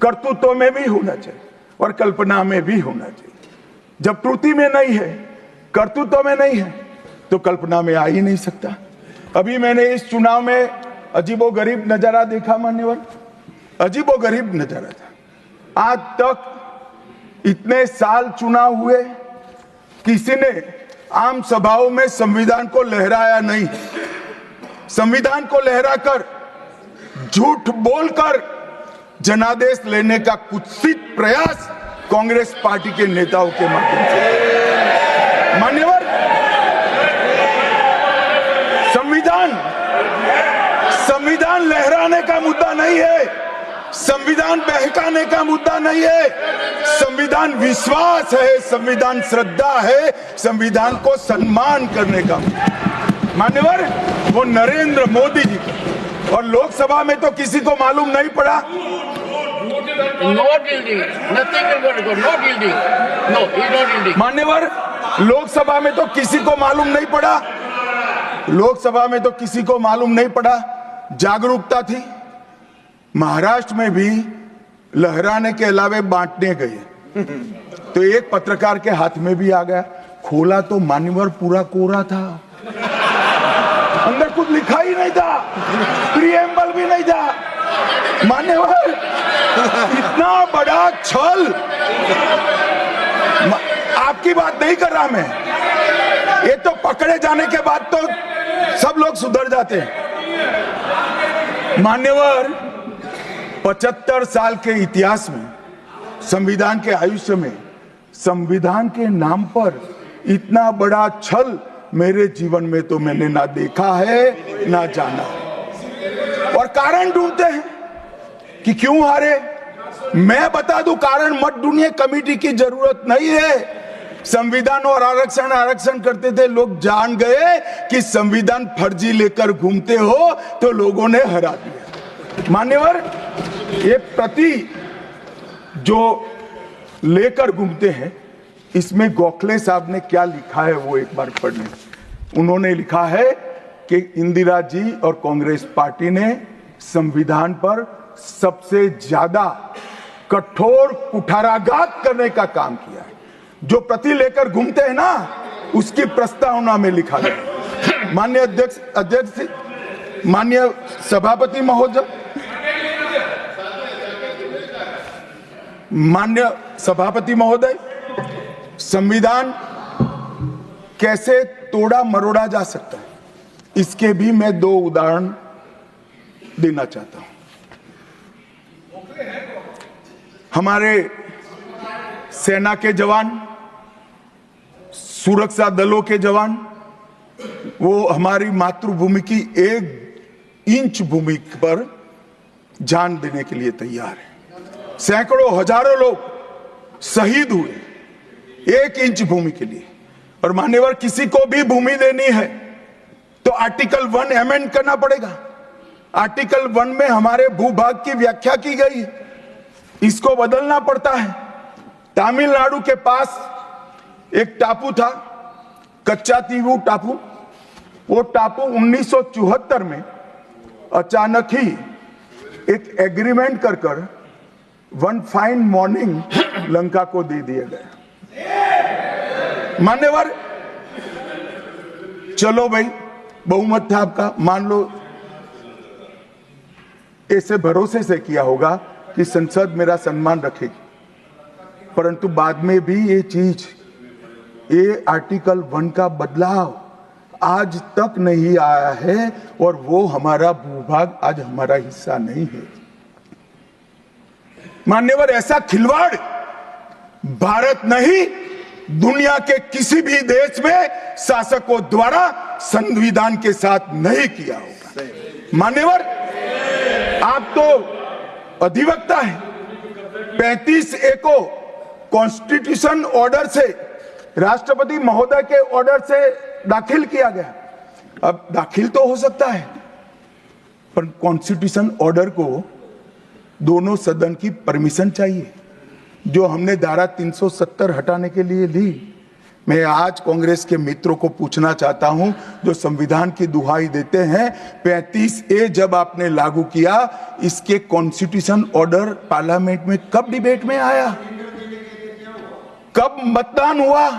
कर्तृत्व में भी होना चाहिए और कल्पना में भी होना चाहिए। जब कृति में नहीं है, कर्तृत्व में नहीं है, तो कल्पना में आ ही नहीं सकता। अभी मैंने इस चुनाव में अजीबोगरीब नजारा देखा मान्यवर, अजीबोगरीब नजारा था। आज तक इतने साल चुनाव हुए, किसी ने आम सभाओं में संविधान को लहराया नहीं। संविधान को लहराकर, झूठ बोलकर जनादेश लेने का कुत्सित प्रयास कांग्रेस पार्टी के नेताओं के माध्यम से। मान्यवर, संविधान लहराने का मुद्दा नहीं है, संविधान बहकाने का मुद्दा नहीं है। संविधान विश्वास है, संविधान श्रद्धा है, संविधान को सम्मान करने का। मान्यवर, वो नरेंद्र मोदी जी और लोकसभा में तो किसी को मालूम नहीं पड़ा। मान्यवर, लोकसभा में तो किसी को मालूम नहीं पड़ा, लोकसभा में तो किसी को मालूम नहीं पड़ा। जागरूकता थी। महाराष्ट्र में भी लहराने के अलावे बांटने गए तो एक पत्रकार के हाथ में भी आ गया, खोला तो मान्यवर पूरा कोरा था, अंदर कुछ लिखा ही नहीं था, प्रीएम्बल भी नहीं था। मान्यवर, इतना बड़ा छल। आपकी बात नहीं कर रहा मैं, ये तो पकड़े जाने के बाद तो सब लोग सुधर जाते हैं। मान्यवर, 75 साल के इतिहास में, संविधान के आयुष्य में, संविधान के नाम पर इतना बड़ा छल मेरे जीवन में तो मैंने ना देखा है ना जाना है। और कारण ढूंढते हैं कि क्यों हारे। मैं बता दूं, कारण मत ढूंढिए, कमेटी की जरूरत नहीं है। संविधान और आरक्षण करते थे, लोग जान गए कि संविधान फर्जी लेकर घूमते हो तो लोगों ने हरा दिया। मान्यवर, ये प्रति जो लेकर घूमते हैं, इसमें गोखले साहब ने क्या लिखा है वो एक बार पढ़ने। उन्होंने लिखा है कि इंदिरा जी और कांग्रेस पार्टी ने संविधान पर सबसे ज्यादा कठोर कुठाराघात करने का काम किया है। जो प्रति लेकर घूमते हैं ना, उसकी प्रस्तावना में लिखा गया। माननीय अध्यक्ष, माननीय सभापति महोदय, माननीय सभापति महोदय, संविधान कैसे तोड़ा मरोड़ा जा सकता है, इसके भी मैं 2 उदाहरण देना चाहता हूं। हमारे सेना के जवान, सुरक्षा दलों के जवान, वो हमारी मातृभूमि की 1 इंच भूमि पर जान देने के लिए तैयार है। सैकड़ों हजारों लोग शहीद हुए 1 इंच भूमि के लिए। और मान्यवर, किसी को भी भूमि देनी है तो आर्टिकल 1 अमेंड करना पड़ेगा। आर्टिकल 1 में हमारे भूभाग की व्याख्या की गई है, इसको बदलना पड़ता है। तमिलनाडु के पास एक टापू था, कच्चा तीवू टापू। वो टापू 1974 में अचानक ही एक एग्रीमेंट कर वन फाइन मॉर्निंग लंका को दे दिया गया। मान्यवर, चलो भाई, बहुमत था आपका, मान लो, ऐसे भरोसे से किया होगा कि संसद मेरा सम्मान रखेगी, परंतु बाद में भी ये चीज, ये आर्टिकल 1 का बदलाव आज तक नहीं आया है और वो हमारा भूभाग आज हमारा हिस्सा नहीं है। मान्यवर, ऐसा खिलवाड़ भारत नहीं, दुनिया के किसी भी देश में शासकों द्वारा संविधान के साथ नहीं किया होगा। मान्यवर, आप तो अधिवक्ता हैं। 35A को कॉन्स्टिट्यूशन ऑर्डर से, राष्ट्रपति महोदय के ऑर्डर से दाखिल किया गया। अब दाखिल तो हो सकता है, पर कॉन्स्टिट्यूशन ऑर्डर को दोनों सदन की परमिशन चाहिए, जो हमने धारा 370 हटाने के लिए ली। मैं आज कांग्रेस के मित्रों को पूछना चाहता हूं, जो संविधान की दुहाई देते हैं, 35A जब आपने लागू किया, इसके कॉन्स्टिट्यूशन ऑर्डर पार्लियामेंट में कब डिबेट में आया, कब मतदान हुआ,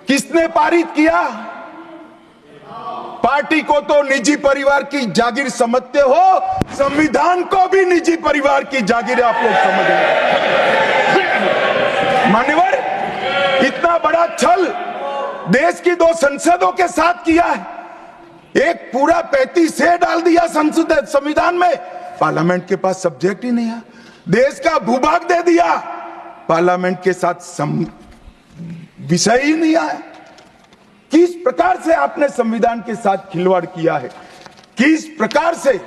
किसने पारित किया? पार्टी को तो निजी परिवार की जागीर समझते हो, संविधान को भी निजी परिवार की जागीर आप लोग समझ रहे। मान्यवर, इतना बड़ा छल देश की 2 संसदों के साथ किया है। एक पूरा 35A डाल दिया संसद संविधान में, पार्लियामेंट के पास सब्जेक्ट ही नहीं है। देश का भूभाग दे दिया, पार्लियामेंट के साथ विषय ही नहीं आया। किस प्रकार से आपने संविधान के साथ खिलवाड़ किया है, किस प्रकार से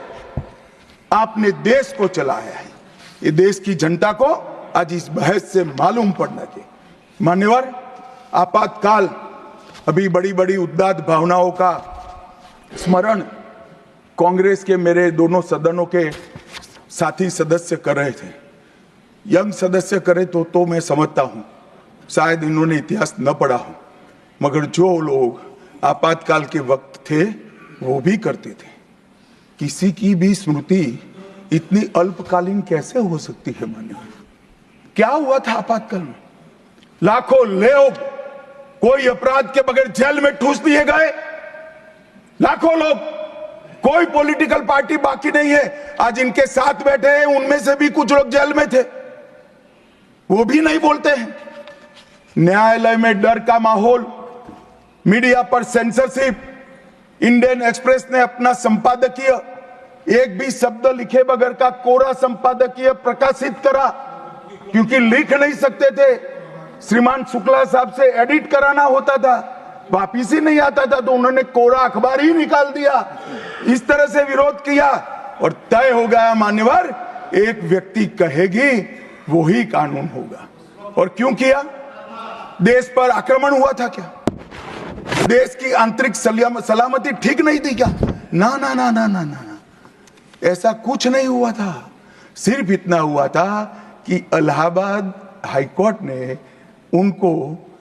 आपने देश को चलाया है, ये देश की जनता को आज इस बहस से मालूम पड़ना चाहिए। मान्यवर, आपातकाल, अभी बड़ी बड़ी उदात्त भावनाओं का स्मरण कांग्रेस के मेरे दोनों सदनों के साथी सदस्य कर रहे थे। यंग सदस्य करे तो मैं समझता हूं, शायद इन्होंने इतिहास न पढ़ा हो, मगर जो लोग आपातकाल के वक्त थे वो भी करते थे। किसी की भी स्मृति इतनी अल्पकालीन कैसे हो सकती है? मान्यवर, क्या हुआ था आपातकाल में? लाखों लोग कोई अपराध के बगैर जेल में ठूस दिए गए, लाखों लोग, कोई पॉलिटिकल पार्टी बाकी नहीं है। आज इनके साथ बैठे हैं, उनमें से भी कुछ लोग जेल में थे, वो भी नहीं बोलते हैं। न्यायालय में डर का माहौल, मीडिया पर सेंसरशिप। इंडियन एक्सप्रेस ने अपना संपादकीय एक भी शब्द लिखे बगैर का कोरा संपादकीय प्रकाशित करा, क्योंकि लिख नहीं सकते थे। श्रीमान शुक्ला साहब से एडिट कराना होता था, वापिस ही नहीं आता था, तो उन्होंने कोरा अखबार ही निकाल दिया। इस तरह से विरोध किया और तय हो गया, मान्यवर, एक व्यक्ति कहेगी वही कानून होगा। और क्यों किया? देश पर आक्रमण हुआ था क्या? देश की आंतरिक सलामती ठीक नहीं थी क्या? ना ना ना ना ना ना, ऐसा कुछ नहीं हुआ था। सिर्फ इतना हुआ था कि इलाहाबाद हाईकोर्ट ने उनको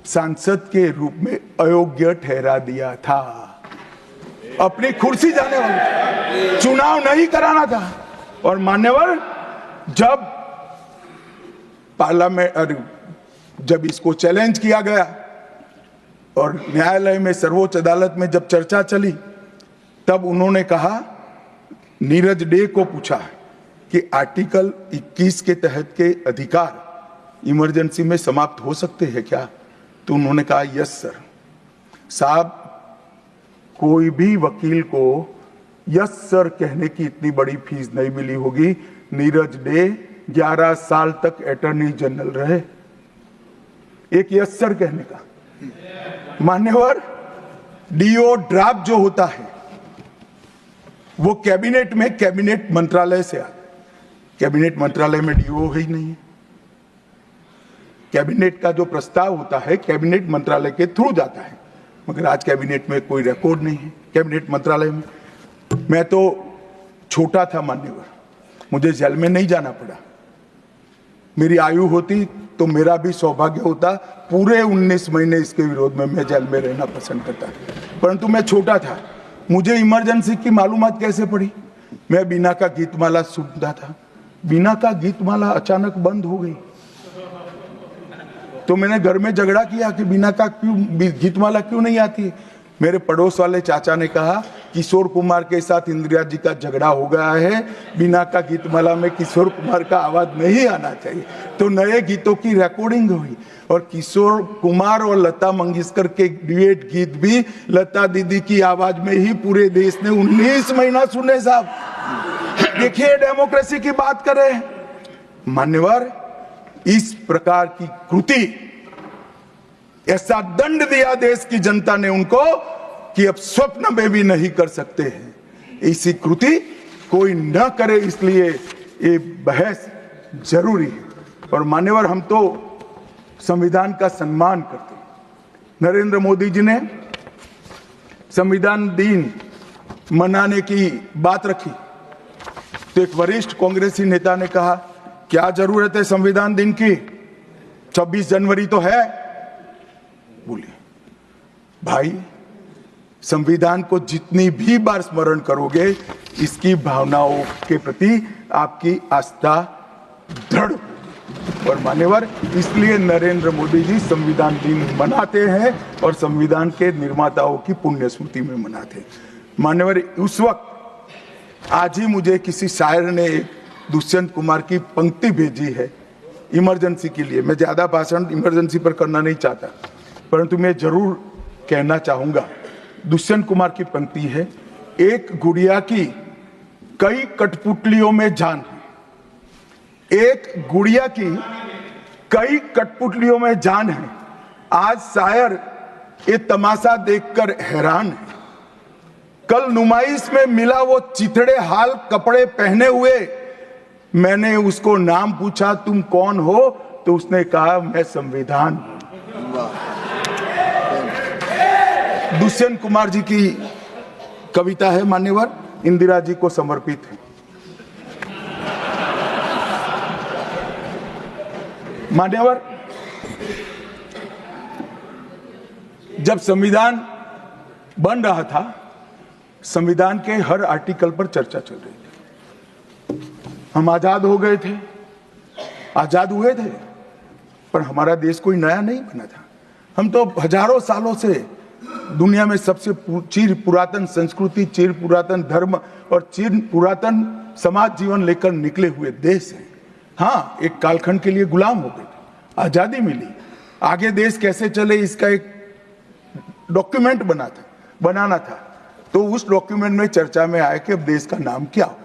सांसद के रूप में अयोग्य ठहरा दिया था। अपनी कुर्सी जाने वाली, चुनाव नहीं कराना था। और मान्यवर, जब पार्लियामेंट, जब इसको चैलेंज किया गया और न्यायालय में, सर्वोच्च अदालत में जब चर्चा चली, तब उन्होंने कहा, नीरज डे को पूछा कि आर्टिकल 21 के तहत के अधिकार इमरजेंसी में समाप्त हो सकते हैं क्या? तो उन्होंने कहा यस सर। साहब, कोई भी वकील को यस सर कहने की इतनी बड़ी फीस नहीं मिली होगी। नीरज डे 11 साल तक अटॉर्नी जनरल रहे, एक यस सर कहने का। मान्यवर, डीओ ड्राफ्ट जो होता है वो कैबिनेट में, कैबिनेट मंत्रालय से आता। कैबिनेट मंत्रालय में डीओ ही नहीं है। कैबिनेट का जो प्रस्ताव होता है कैबिनेट मंत्रालय के थ्रू जाता है, मगर आज कैबिनेट में कोई रिकॉर्ड नहीं है। कैबिनेट मंत्रालय में, मैं तो छोटा था मान्यवर, मुझे जेल में नहीं जाना पड़ा। मेरी आयु होती तो मेरा भी सौभाग्य होता, पूरे 19 महीने इसके विरोध में मैं जेल में रहना पसंद करता, परंतु मैं छोटा था। मुझे इमरजेंसी की मालूमात कैसे पड़ी? मैं बीना का गीतमाला सुनता था, बीना का गीतमाला अचानक बंद हो गई, तो मैंने घर में झगड़ा किया कि बीना का क्यों गीतमाला क्यों नहीं आती। मेरे पड़ोस वाले चाचा ने कहा किशोर कुमार के साथ इंदिरा जी का झगड़ा हो गया है, बिना का गीतमाला में किशोर कुमार का आवाज नहीं आना चाहिए। तो नए गीतों की रिकॉर्डिंग हुई और किशोर कुमार और लता मंगेशकर के ड्यूएट गीत भी लता दीदी की आवाज में ही पूरे देश ने 19 महीना सुने साहब। देखिए डेमोक्रेसी की बात करें मान्यवर, इस प्रकार की कृति, ऐसा दंड दिया देश की जनता ने उनको कि अब स्वप्न में भी नहीं कर सकते हैं। ऐसी कृति कोई न करे, इसलिए ये बहस जरूरी है। और मान्यवर, हम तो संविधान का सम्मान करते हैं। नरेंद्र मोदी जी ने संविधान दिन मनाने की बात रखी तो एक वरिष्ठ कांग्रेसी नेता ने कहा क्या जरूरत है संविधान दिन की, 26 जनवरी तो है। बोलिए भाई, संविधान को जितनी भी बार स्मरण करोगे, इसकी भावनाओं के प्रति आपकी आस्था दृढ़। और मान्यवर, इसलिए नरेंद्र मोदी जी संविधान दिन मनाते हैं और संविधान के निर्माताओं की पुण्य स्मृति में मनाते हैं। मान्यवर, उस वक्त आज ही मुझे किसी शायर ने दुष्यंत कुमार की पंक्ति भेजी है इमरजेंसी के लिए। मैं ज्यादा भाषण इमरजेंसी पर करना नहीं चाहता, परंतु मैं जरूर कहना चाहूंगा। दुष्यंत कुमार की पंक्ति है, एक गुड़िया की कई कठपुतलियों में जान है, एक गुड़िया की कई कठपुतलियों में जान है। आज शायर ये तमाशा देखकर हैरान है। कल नुमाइश में मिला वो चिथड़े हाल कपड़े पहने हुए, मैंने उसको नाम पूछा तुम कौन हो, तो उसने कहा मैं संविधान हूं। दुष्यंत कुमार जी की कविता है मान्यवर, इंदिरा जी को समर्पित है। मान्यवर, जब संविधान बन रहा था, संविधान के हर आर्टिकल पर चर्चा चल रही थी। हम आजाद हो गए थे, आजाद हुए थे, पर हमारा देश कोई नया नहीं बना था। हम तो हजारों सालों से दुनिया में सबसे चिर पुरातन संस्कृति, चिर पुरातन धर्म और चिर पुरातन समाज जीवन लेकर निकले हुए देश हैं। हाँ, एक कालखंड के लिए गुलाम हो गए थे, आजादी मिली, आगे देश कैसे चले इसका एक डॉक्यूमेंट बनाना था। तो उस डॉक्यूमेंट में चर्चा में आया कि अब देश का नाम क्या हो।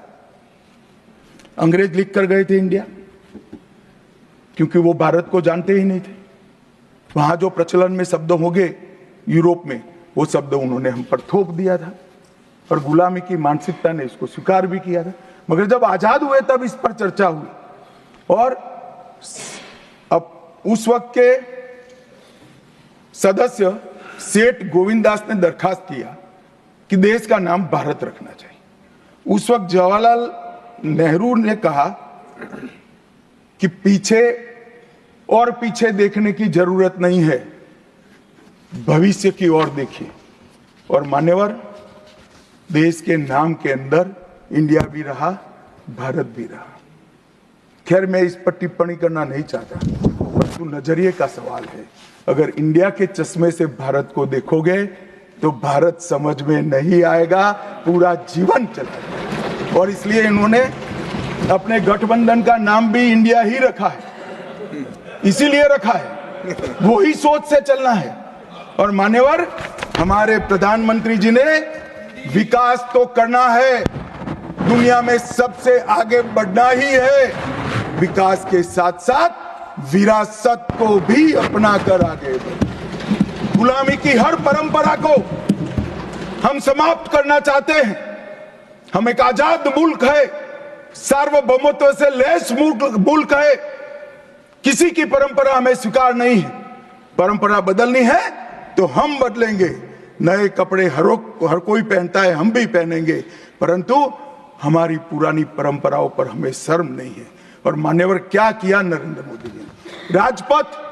अंग्रेज लिख कर गए थे इंडिया, क्योंकि वो भारत को जानते ही नहीं थे। वहां जो प्रचलन में शब्द होंगे यूरोप में, वो शब्द उन्होंने हम पर थोप दिया था और गुलामी की मानसिकता ने इसको स्वीकार भी किया था। मगर जब आजाद हुए तब इस पर चर्चा हुई और अब उस वक्त के सदस्य सेठ गोविंददास ने दरखास्त किया कि देश का नाम भारत रखना चाहिए। उस वक्त जवाहरलाल नेहरू ने कहा कि पीछे देखने की जरूरत नहीं है, भविष्य की ओर देखिए। और मान्यवर, देश के नाम के अंदर इंडिया भी रहा, भारत भी रहा। खैर, मैं इस पर टिप्पणी करना नहीं चाहता, परंतु नजरिए का सवाल है। अगर इंडिया के चश्मे से भारत को देखोगे तो भारत समझ में नहीं आएगा, पूरा जीवन चला। और इसलिए इन्होंने अपने गठबंधन का नाम भी इंडिया ही रखा है, इसीलिए रखा है, वही सोच से चलना है। और मान्यवर, हमारे प्रधानमंत्री जी ने विकास तो करना है, दुनिया में सबसे आगे बढ़ना ही है, विकास के साथ साथ विरासत को भी अपना कर आगे बढ़े। गुलामी की हर परंपरा को हम समाप्त करना चाहते हैं। हम एक आजाद मुल्क है, सार्वभौमत्व से लैस मुल्क है, किसी की परंपरा हमें स्वीकार नहीं है। परंपरा बदलनी है तो हम बदलेंगे, नए कपड़े हर कोई पहनता है, हम भी पहनेंगे, परंतु हमारी पुरानी परंपराओं पर हमें शर्म नहीं है। और मान्यवर, क्या किया नरेंद्र मोदी जी ने, राजपथ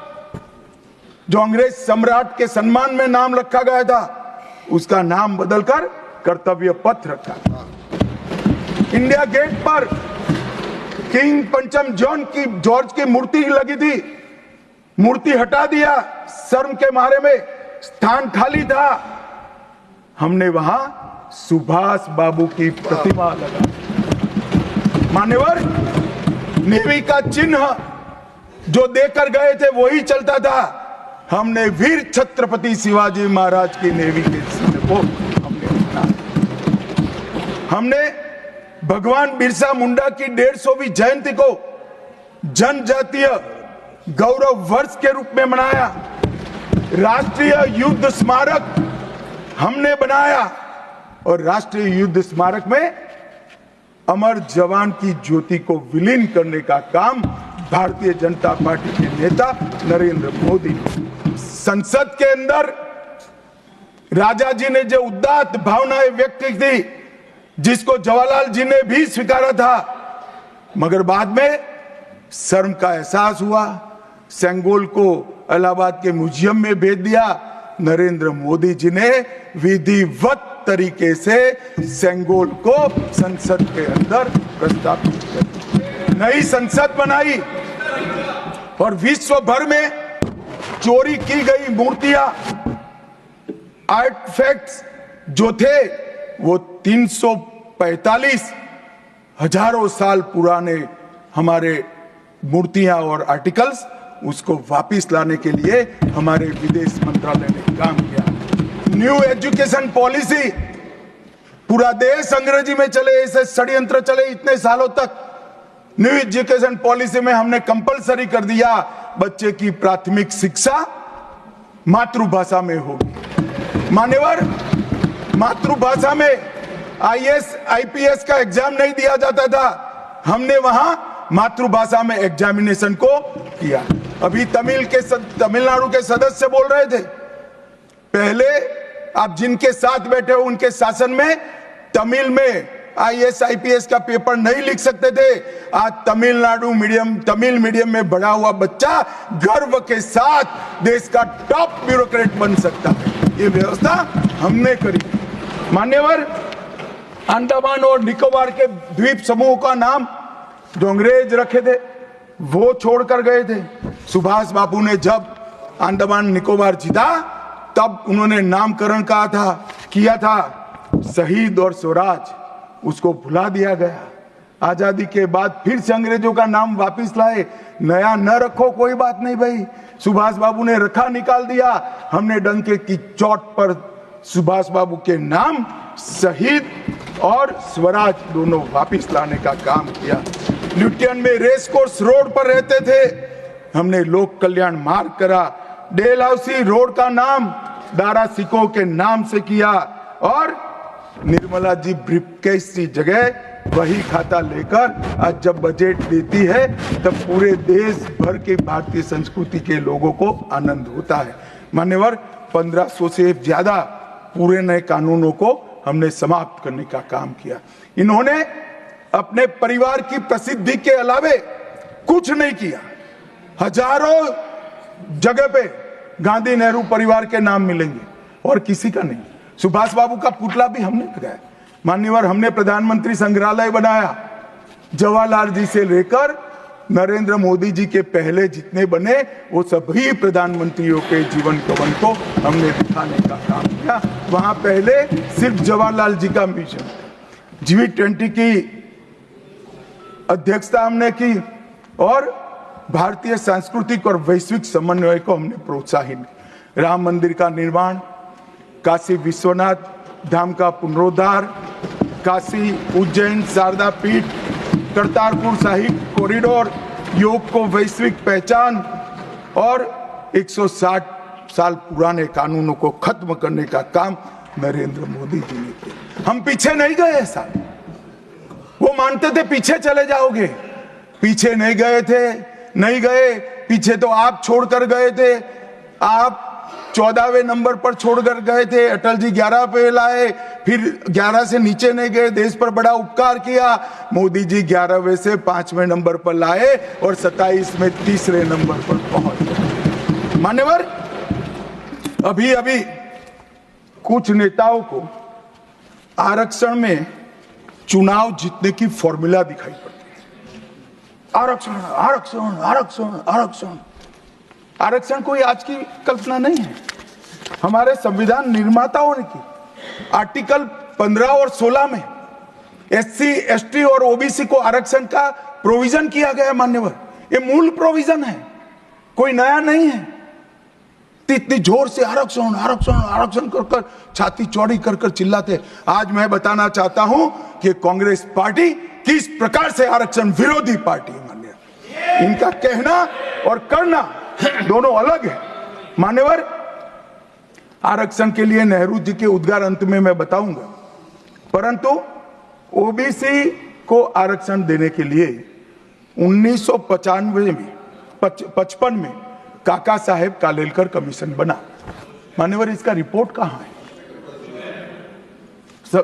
जो अंग्रेज सम्राट के सम्मान में नाम रखा गया था, उसका नाम बदलकर कर्तव्य पथ रखा। इंडिया गेट पर किंग पंचम जॉर्ज की मूर्ति लगी थी, मूर्ति हटा दिया, शर्म के मारे में स्थान खाली था। हमने वहां सुभाष बाबू की प्रतिमा लगा। मान्यवर, नेवी का चिन्ह जो देकर गए थे वही चलता था। हमने वीर छत्रपति शिवाजी महाराज की नेवी के चिन्ह को हमने भगवान बिरसा मुंडा की 150वीं जयंती को जनजातीय गौरव वर्ष के रूप में मनाया। राष्ट्रीय युद्ध स्मारक हमने बनाया और राष्ट्रीय युद्ध स्मारक में अमर जवान की ज्योति को विलीन करने का काम भारतीय जनता पार्टी के नेता नरेंद्र मोदी ने। संसद के अंदर राजा जी ने जो उदात्त भावनाएं व्यक्त की थी, जिसको जवाहरलाल जी ने भी स्वीकारा था, मगर बाद में शर्म का एहसास हुआ, सेंगोल को इलाहाबाद के म्यूजियम में भेज दिया। नरेंद्र मोदी जी ने विधिवत तरीके से सेंगोल को संसद के अंदर प्रस्तावित कर नई संसद बनाई और विश्व भर में चोरी की गई मूर्तियां, आर्टिफैक्ट्स जो थे वो 345 हजारों साल पुराने हमारे मूर्तियां और आर्टिकल्स, उसको वापस लाने के लिए हमारे विदेश मंत्रालय ने काम किया। न्यू एजुकेशन पॉलिसी, पूरा देश अंग्रेजी में चले, ऐसे षड्यंत्र चले इतने सालों तक। न्यू एजुकेशन पॉलिसी में हमने कंपलसरी कर दिया बच्चे की प्राथमिक शिक्षा मातृभाषा में होगी। मान्यवर, मातृभाषा में आईएएस आईपीएस का एग्जाम नहीं दिया जाता था, हमने वहां मातृभाषा में एग्जामिनेशन को किया। अभी तमिलनाडु के सदस्य बोल रहे थे, पहले आप जिनके साथ बैठे हो उनके शासन में तमिल में आईएएस आईपीएस का पेपर नहीं लिख सकते थे। आज तमिल मीडियम में बड़ा हुआ बच्चा गर्व के साथ देश का टॉप ब्यूरोक्रेट बन सकता है। ये व्यवस्था हमने करी। मान्यवर, अंडमान और निकोबार के द्वीप समूह का नाम जो अंग्रेज रखे थे वो छोड़कर गए थे। सुभाष बाबू ने जब अंडमान निकोबार जीता तब उन्होंने नामकरण किया था शहीद और स्वराज, उसको भुला दिया गया। आजादी के बाद फिर से अंग्रेजों का नाम वापस लाए, नया न रखो कोई बात नहीं भाई, सुभाष बाबू ने रखा निकाल दिया। हमने डंके की चोट पर सुभाष बाबू के नाम शहीद और स्वराज दोनों वापस लाने का काम किया। ल्यूटियन में रेस कोर्स रोड पर रहते थे, हमने लोक कल्याण मार्ग करा। डेलहाउसी रोड का नाम दारा सिकोह के नाम से किया और निर्मला जी ब्रीफकेस की जगह वही खाता लेकर आज जब बजट देती है तब पूरे देश भर के भारतीय संस्कृति के लोगों को आनंद होता है। मान्यवर, 1500 से ज्यादा पूरे नए कानूनों को हमने समाप्त करने का काम किया। इन्होंने अपने परिवार की प्रसिद्धि के अलावे कुछ नहीं किया। हजारों जगह पे गांधी नेहरू परिवार के नाम मिलेंगे और किसी का नहीं। सुभाष बाबू का पुतला भी हमने लगाया। मान्यवर, हमने प्रधानमंत्री संग्रहालय बनाया। जवाहरलाल जी से लेकर नरेंद्र मोदी जी के पहले जितने बने वो सभी प्रधानमंत्रियों के जीवन कवन को हमने दिखाने का काम किया। वहां पहले सिर्फ जवाहरलाल जी का मिशन, G20 की अध्यक्षता हमने की और भारतीय सांस्कृतिक और वैश्विक समन्वय को हमने प्रोत्साहित किया। राम मंदिर का निर्माण, काशी विश्वनाथ धाम का पुनरुद्धार, काशी उज्जैन शारदा पीठ, करतारपुर साहिब कॉरिडोर, योग को वैश्विक पहचान और 160 साल पुराने कानूनों को खत्म करने का काम नरेंद्र मोदी जी ने किया। हम पीछे नहीं गए। ऐसा वो मानते थे पीछे चले जाओगे, पीछे नहीं गए। पीछे तो आप छोड़कर गए थे। आप 14वें नंबर पर छोड़कर गए थे, अटल जी 11 पे लाए, फिर 11 से नीचे नहीं गए, देश पर बड़ा उपकार किया। मोदी जी 11वें से 5वें नंबर पर लाए और 27 में तीसरे नंबर पर पहुंच गए। मान्यवर, अभी कुछ नेताओं को आरक्षण में चुनाव जीतने की फॉर्मूला दिखाई पड़ती है। आरक्षण आरक्षण आरक्षण आरक्षण आरक्षण कोई आज की कल्पना नहीं है, हमारे संविधान निर्माताओं ने की। आर्टिकल 15 और 16 में SC, ST और OBC को आरक्षण का प्रोविजन किया गया है मान्यवर। ये मूल प्रोविजन है, कोई नया नहीं है। इतनी जोर से आरक्षण आरक्षण आरक्षण कर कर छाती चौड़ी कर कर चिल्लाते। आज मैं बताना चाहता हूं कि कांग्रेस पार्टी किस प्रकार से आरक्षण विरोधी पार्टी है मान्यवर। इनका कहना और करना दोनों अलग है मान्यवर। आरक्षण के लिए नेहरू जी के उद्गार अंत में मैं बताऊंगा, परंतु ओबीसी को आरक्षण देने के लिए 1995 में 55 में काका साहेब कालेलकर कमीशन बना मान्यवर। इसका रिपोर्ट कहां है?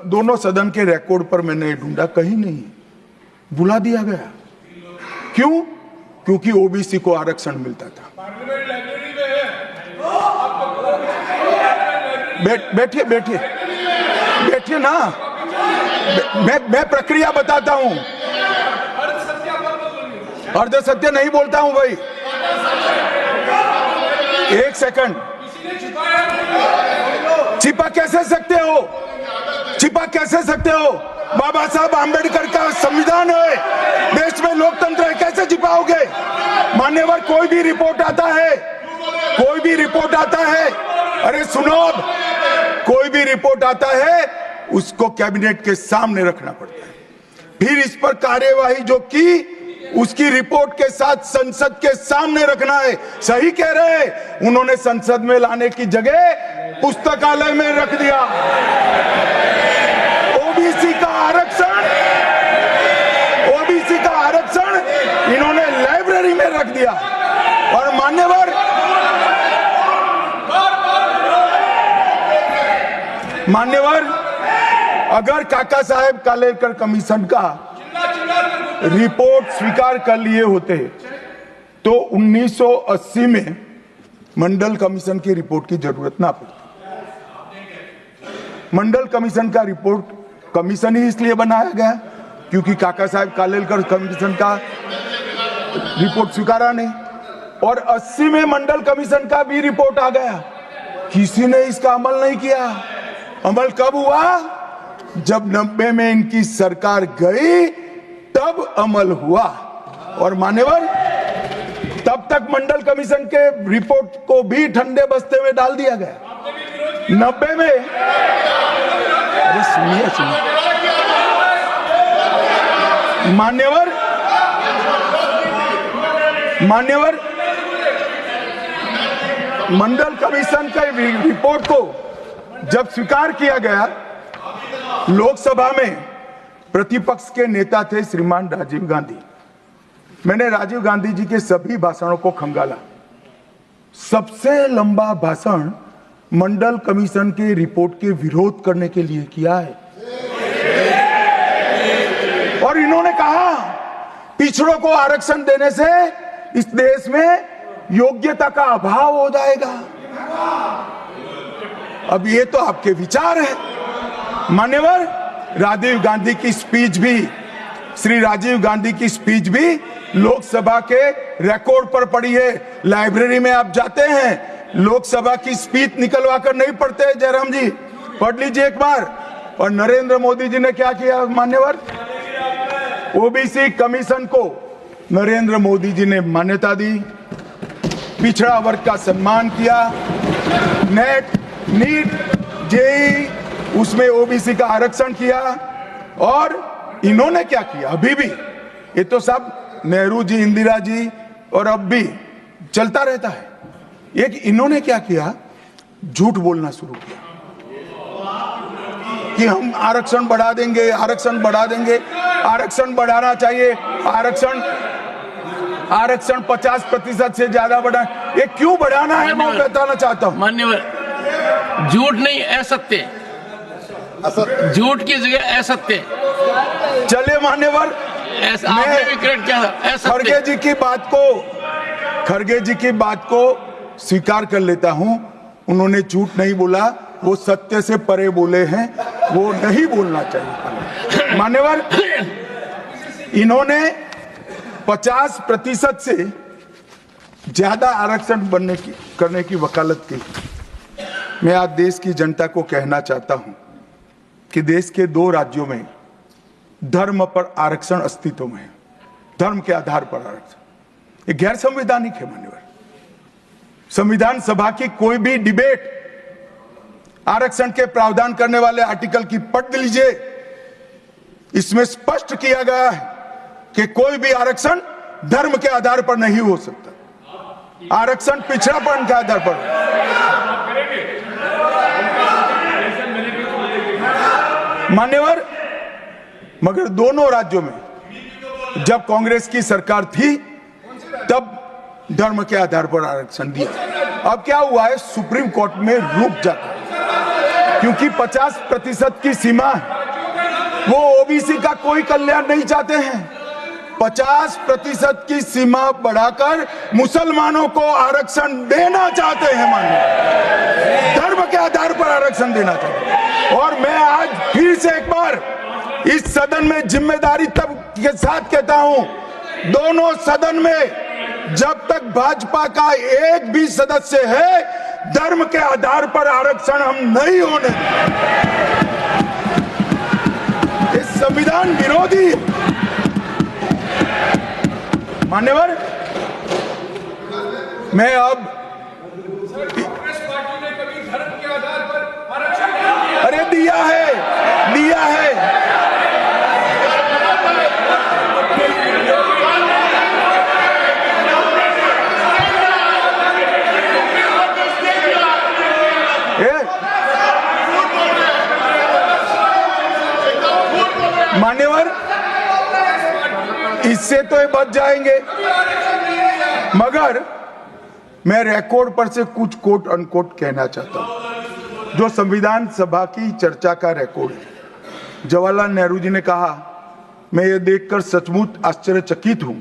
दोनों सदन के रिकॉर्ड पर मैंने ढूंढा, कहीं नहीं, बुला दिया गया। क्यों? क्योंकि ओबीसी को आरक्षण मिलता था। बैठिए बैठिए बैठिए ना, मैं प्रक्रिया बताता हूं। अर्ध सत्य नहीं बोलता हूं भाई। एक सेकंड, छिपा कैसे सकते हो? छिपा कैसे सकते हो? बाबा साहब आंबेडकर का संविधान है, देश में लोकतंत्र है, कैसे छिपाओगे मान्यवर? कोई भी रिपोर्ट आता है, कोई भी रिपोर्ट आता है, अरे सुनो, अब कोई भी रिपोर्ट आता है उसको कैबिनेट के सामने रखना पड़ता है, फिर इस पर कार्यवाही जो की उसकी रिपोर्ट के साथ संसद के सामने रखना है। सही कह रहे हैं, उन्होंने संसद में लाने की जगह पुस्तकालय में रख दिया। ओबीसी का आरक्षण इन्होंने लाइब्रेरी में रख दिया। और मान्यवर अगर काका साहेब कालेलकर कमीशन का रिपोर्ट स्वीकार कर लिए होते तो 1980 में मंडल कमीशन की रिपोर्ट की जरूरत ना पड़ती। मंडल कमीशन का रिपोर्ट कमीशन ही इसलिए बनाया गया क्योंकि काका साहेब कालेलकर कमीशन का रिपोर्ट स्वीकारा नहीं, और 80 में मंडल कमीशन का भी रिपोर्ट आ गया, किसी ने इसका अमल नहीं किया। अमल कब हुआ? जब 90 में इनकी सरकार गई तब अमल हुआ। और मान्यवर तब तक मंडल कमीशन के रिपोर्ट को भी ठंडे बस्ते में डाल दिया गया। 90 में, अरे सुनिए मान्यवर मंडल कमीशन के रिपोर्ट को जब स्वीकार किया गया, लोकसभा में प्रतिपक्ष के नेता थे श्रीमान राजीव गांधी। मैंने राजीव गांधी जी के सभी भाषणों को खंगाला। सबसे लंबा भाषण मंडल कमीशन के रिपोर्ट के विरोध करने के लिए किया है। और इन्होंने कहा पिछड़ों को आरक्षण देने से इस देश में योग्यता का अभाव हो जाएगा। अब ये तो आपके विचार है मान्यवर। राजीव गांधी की स्पीच भी, श्री राजीव गांधी की स्पीच भी लोकसभा के रिकॉर्ड पर पड़ी है। लाइब्रेरी में आप जाते हैं, लोकसभा की स्पीच निकलवा कर नहीं पढ़ते। जयराम जी पढ़ लीजिए एक बार। और नरेंद्र मोदी जी ने क्या किया मान्यवर? ओबीसी कमीशन को नरेंद्र मोदी जी ने मान्यता दी, पिछड़ा वर्ग का सम्मान किया, नेट, नीट, जेई उसमें ओबीसी का आरक्षण किया। और इन्होंने क्या किया? अभी भी ये तो सब नेहरू जी, इंदिरा जी और अब भी चलता रहता है। एक इन्होंने क्या किया? झूठ बोलना शुरू किया कि हम आरक्षण बढ़ा देंगे, आरक्षण बढ़ा देंगे, आरक्षण बढ़ाना चाहिए, आरक्षण 50% से ज्यादा बढ़ा। ये क्यों बढ़ाना है मैं बताना चाहता हूं मान्यवर। झूठ नहीं, असत्य, झूठ की जगह असत्य। चले मान्यवर, आपने भी करेक्ट किया था। खड़गे जी की बात को स्वीकार कर लेता हूं। उन्होंने झूठ नहीं बोला, वो सत्य से परे बोले हैं, वो नहीं बोलना चाहिए मान्यवर। इन्होंने 50% से ज्यादा आरक्षण करने की वकालत की। मैं आज देश की जनता को कहना चाहता हूं कि देश के 2 राज्यों में धर्म पर आरक्षण अस्तित्व में है, धर्म के आधार पर आरक्षण, ये गैर संवैधानिक है माननीय। संविधान सभा की कोई भी डिबेट आरक्षण के प्रावधान करने वाले आर्टिकल की पढ़ लीजिए, इसमें स्पष्ट किया गया है कि कोई भी आरक्षण धर्म के आधार पर नहीं हो सकता, आरक्षण पिछड़ापन के आधार पर। मान्यवर, मगर दोनों राज्यों में जब कांग्रेस की सरकार थी तब धर्म के आधार पर आरक्षण दिया। अब क्या हुआ है, सुप्रीम कोर्ट में रुक जाता है क्योंकि 50% की सीमा है, वो ओबीसी का कोई कल्याण नहीं चाहते हैं। 50% की सीमा बढ़ाकर मुसलमानों को आरक्षण देना चाहते हैं, माननीय, धर्म के आधार पर आरक्षण देना चाहते हैं। और मैं आज फिर से एक बार इस सदन में जिम्मेदारी तब के साथ कहता हूं, दोनों सदन में जब तक भाजपा का एक भी सदस्य है, धर्म के आधार पर आरक्षण हम नहीं होने देंगे। ये संविधान विरोधी है। मान्यवर, मैं अब कांग्रेस पार्टी ने कभी धर्म के आधार पर आरक्षण नहीं दिया। अरे दिया है। मान्यवर, इससे तो ये बच जाएंगे, मगर मैं रिकॉर्ड पर से कुछ कोट अनकोट कहना चाहता हूं, जो संविधान सभा की चर्चा का रिकॉर्ड है। जवाहरलाल नेहरू जी ने कहा, मैं ये देखकर सचमुच आश्चर्यचकित हूं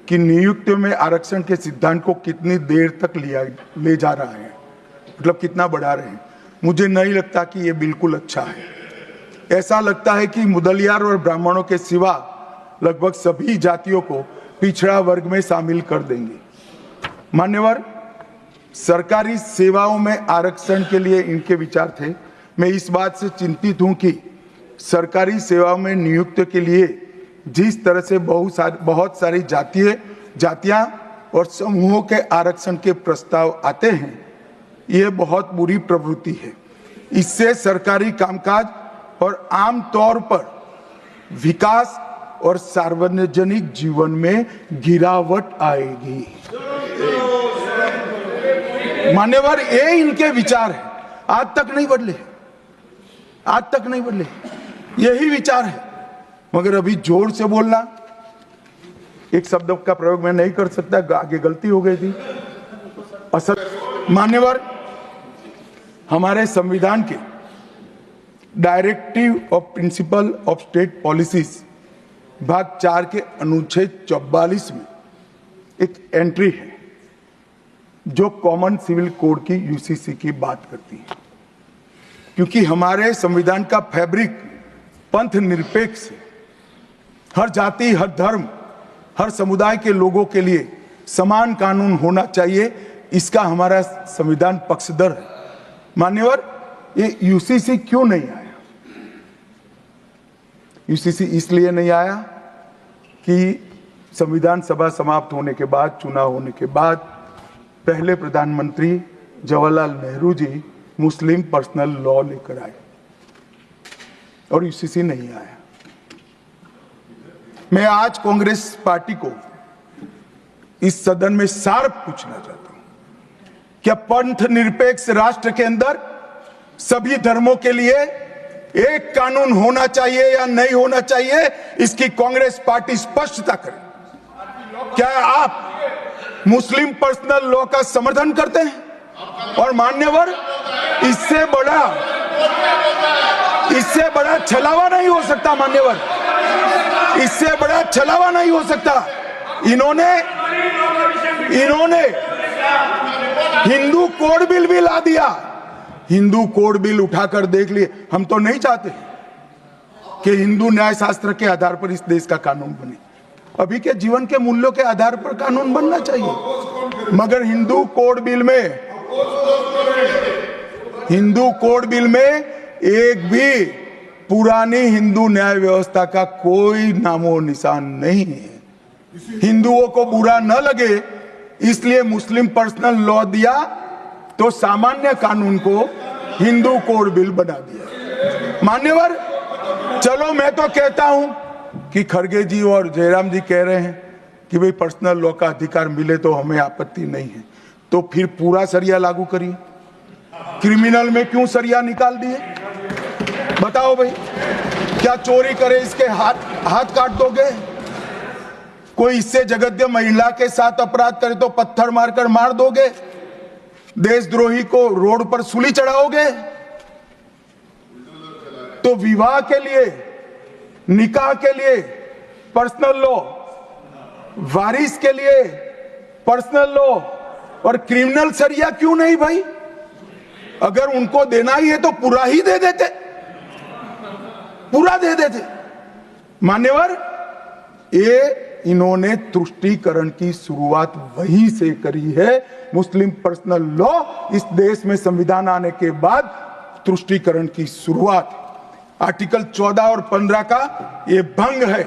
कि नियुक्ति में आरक्षण के सिद्धांत को कितनी देर तक ले जा रहा है, मतलब कितना बढ़ा रहे हैं। मुझे नहीं लगता कि ये बिल्कुल अच्छा है। ऐसा लगता है कि मुदलियार और ब्राह्मणों के सिवा लगभग सभी जातियों को पिछड़ा वर्ग में शामिल कर देंगे। मान्यवर, सरकारी सेवाओं में आरक्षण के लिए इनके विचार थे। मैं इस बात से चिंतित हूं कि सरकारी सेवाओं में नियुक्ति के लिए जिस तरह से बहुत सारी जातियां और समूहों के आरक्षण के प्रस्ताव आते हैं, यह बहुत बुरी प्रवृत्ति है। इससे सरकारी कामकाज और आम तौर पर विकास और सार्वजनिक जीवन में गिरावट आएगी। मान्यवर, ये इनके विचार है, आज तक नहीं बदले, यही विचार है। मगर अभी जोर से बोलना, एक शब्द का प्रयोग मैं नहीं कर सकता, आगे गलती हो गई थी। असल मान्यवर, हमारे संविधान के directive of principle of state policies भाग 4 के अनुच्छेद 44 में एक एंट्री है जो कॉमन सिविल कोड की यूसीसी की बात करती है। क्योंकि हमारे संविधान का फैब्रिक पंथ निरपेक्ष है, हर जाति, हर धर्म, हर समुदाय के लोगों के लिए समान कानून होना चाहिए, इसका हमारा संविधान पक्षधर है। मान्यवर, ये यूसीसी क्यों नहीं आया? यूसीसी इसलिए नहीं आया कि संविधान सभा समाप्त होने के बाद, चुनाव होने के बाद, पहले प्रधानमंत्री जवाहरलाल नेहरू जी मुस्लिम पर्सनल लॉ लेकर आए और यूसीसी नहीं आया। मैं आज कांग्रेस पार्टी को इस सदन में सार्फ पूछना चाहता हूं, क्या पंथ निरपेक्ष राष्ट्र के अंदर सभी धर्मों के लिए एक कानून होना चाहिए या नहीं होना चाहिए? इसकी कांग्रेस पार्टी स्पष्टता करे। क्या आप मुस्लिम पर्सनल लॉ का समर्थन करते हैं? और मान्यवर, इससे बड़ा छलावा नहीं हो सकता। मान्यवर, इससे बड़ा छलावा नहीं हो सकता। इन्होंने हिंदू कोड बिल भी ला दिया। हिंदू कोड बिल उठाकर देख लिए। हम तो नहीं चाहते कि हिंदू न्याय शास्त्र के आधार पर इस देश का कानून बने। अभी के जीवन के मूल्यों के आधार पर कानून बनना चाहिए, मगर हिंदू कोड बिल में एक भी पुरानी हिंदू न्याय व्यवस्था का कोई नामो निशान नहीं है। हिंदुओं को बुरा न लगे इसलिए मुस्लिम पर्सनल लॉ दिया, तो सामान्य कानून को हिंदू कोड बिल बना दिया। मान्यवर, चलो मैं तो कहता हूं कि खड़गे जी और जयराम जी कह रहे हैं कि भाई पर्सनल लॉ का अधिकार मिले तो हमें आपत्ति नहीं है, तो फिर पूरा सरिया लागू करिए। क्रिमिनल में क्यों सरिया निकाल दिए? बताओ भाई, क्या चोरी करे इसके हाथ काट दोगे? कोई इससे जगद्य महिला के साथ अपराध करे तो पत्थर मारकर मार दोगे? देशद्रोही को रोड पर सूली चढ़ाओगे? तो विवाह के लिए, निकाह के लिए पर्सनल लॉ, वारिस के लिए पर्सनल लॉ और क्रिमिनल सरिया क्यों नहीं भाई? अगर उनको देना ही है तो पूरा ही दे देते, पूरा दे देते। मान्यवर, ये इन्होंने तुष्टीकरण की शुरुआत वहीं से करी है। मुस्लिम पर्सनल लॉ इस देश में संविधान आने के बाद तुष्टीकरण की शुरुआत। आर्टिकल 14 और 15 का ये भंग है।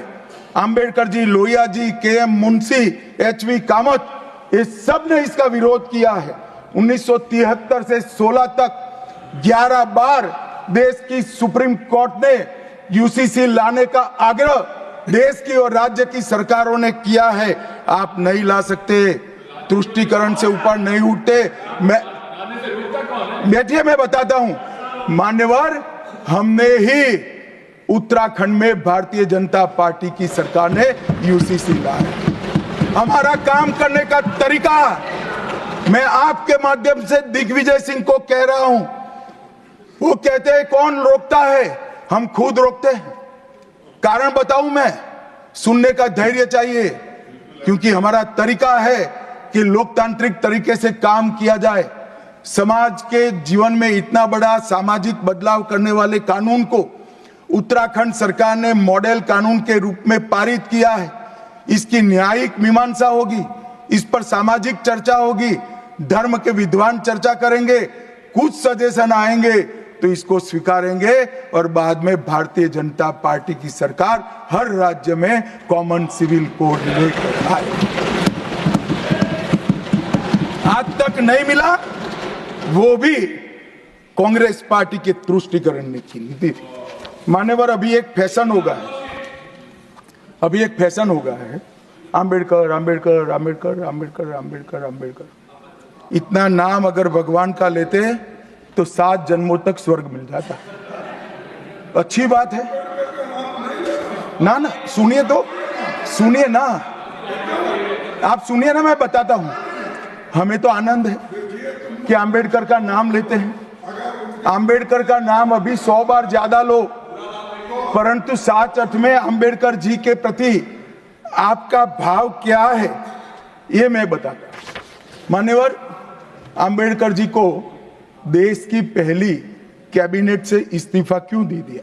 अंबेडकर जी, लोहिया जी, के.एम. मुंशी, एच.वी. कामत, ये सब ने इसका विरोध किया है। 1973 से 16 तक 11 बार देश की सुप्रीम कोर्ट ने यूसीसी लाने का आग्रह देश की और राज्य की सरकारों ने किया है। आप नहीं ला सकते, तुष्टीकरण से ऊपर नहीं उठते। मैं बैठिए, मैं बताता हूं। मान्यवर, हमने ही उत्तराखंड में भारतीय जनता पार्टी की सरकार ने यूसीसी लाया। हमारा काम करने का तरीका, मैं आपके माध्यम से दिग्विजय सिंह को कह रहा हूं। वो कहते हैं कौन रोकता है? हम खुद रोकते हैं। कारण बताऊं मैं? सुनने का धैर्य चाहिए, क्योंकि हमारा तरीका है कि लोकतांत्रिक तरीके से काम किया जाए। समाज के जीवन में इतना बड़ा सामाजिक बदलाव करने वाले कानून को उत्तराखंड सरकार ने मॉडल कानून के रूप में पारित किया है। इसकी न्यायिक मीमांसा होगी, इस पर सामाजिक चर्चा होगी, धर्म के विद्वान चर्चा करेंगे, कुछ सजेशन आएंगे तो इसको स्वीकारेंगे और बाद में भारतीय जनता पार्टी की सरकार हर राज्य में कॉमन सिविल कोड लेकर आए। आज तक नहीं मिला, वो भी कांग्रेस पार्टी के तुष्टीकरण ने की नीति थी। मान्यवर, अभी एक फैशन हो गया है, अंबेडकर अंबेडकर अंबेडकर अंबेडकर अंबेडकर अंबेडकर। इतना नाम अगर भगवान का लेते तो 7 जन्मों तक स्वर्ग मिल जाता। अच्छी बात है ना? ना सुनिए तो, सुनिए ना, आप सुनिए ना, मैं बताता हूं। हमें तो आनंद है कि अंबेडकर का नाम लेते हैं। अंबेडकर का नाम अभी 100 बार ज्यादा लो, परंतु 7-8 में अंबेडकर जी के प्रति आपका भाव क्या है ये मैं बताता हूं। मान्यवर, अंबेडकर जी को देश की पहली कैबिनेट से इस्तीफा क्यों दे दिया?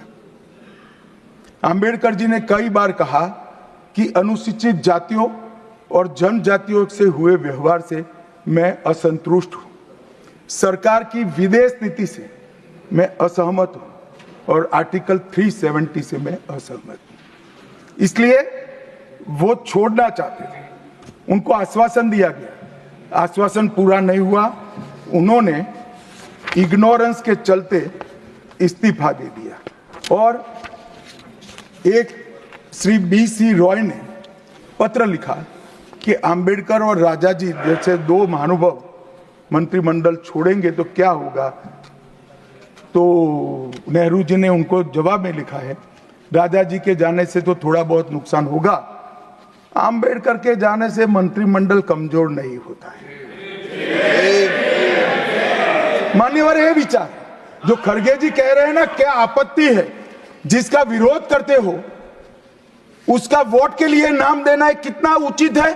अंबेडकर जी ने कई बार कहा कि अनुसूचित जातियों और जनजातियों से हुए व्यवहार से मैं असंतुष्ट हूं, सरकार की विदेश नीति से मैं असहमत हूं और आर्टिकल 370 से मैं असहमत हूं। इसलिए वो छोड़ना चाहते थे। उनको आश्वासन दिया गया, आश्वासन पूरा नहीं हुआ। उन्होंने इग्नोरेंस के चलते इस्तीफा दे दिया और एक श्री B.C. रॉय ने पत्र लिखा कि अंबेडकर और राजाजी जैसे 2 महानुभाव मंत्रिमंडल छोड़ेंगे तो क्या होगा। तो नेहरू जी ने उनको जवाब में लिखा है, राजाजी के जाने से तो थोड़ा बहुत नुकसान होगा, अंबेडकर के जाने से मंत्रिमंडल कमजोर नहीं होता है। मान्यवर, ये विचार जो खड़गे जी कह रहे हैं ना, क्या आपत्ति है? जिसका विरोध करते हो उसका वोट के लिए नाम देना है, कितना उचित है?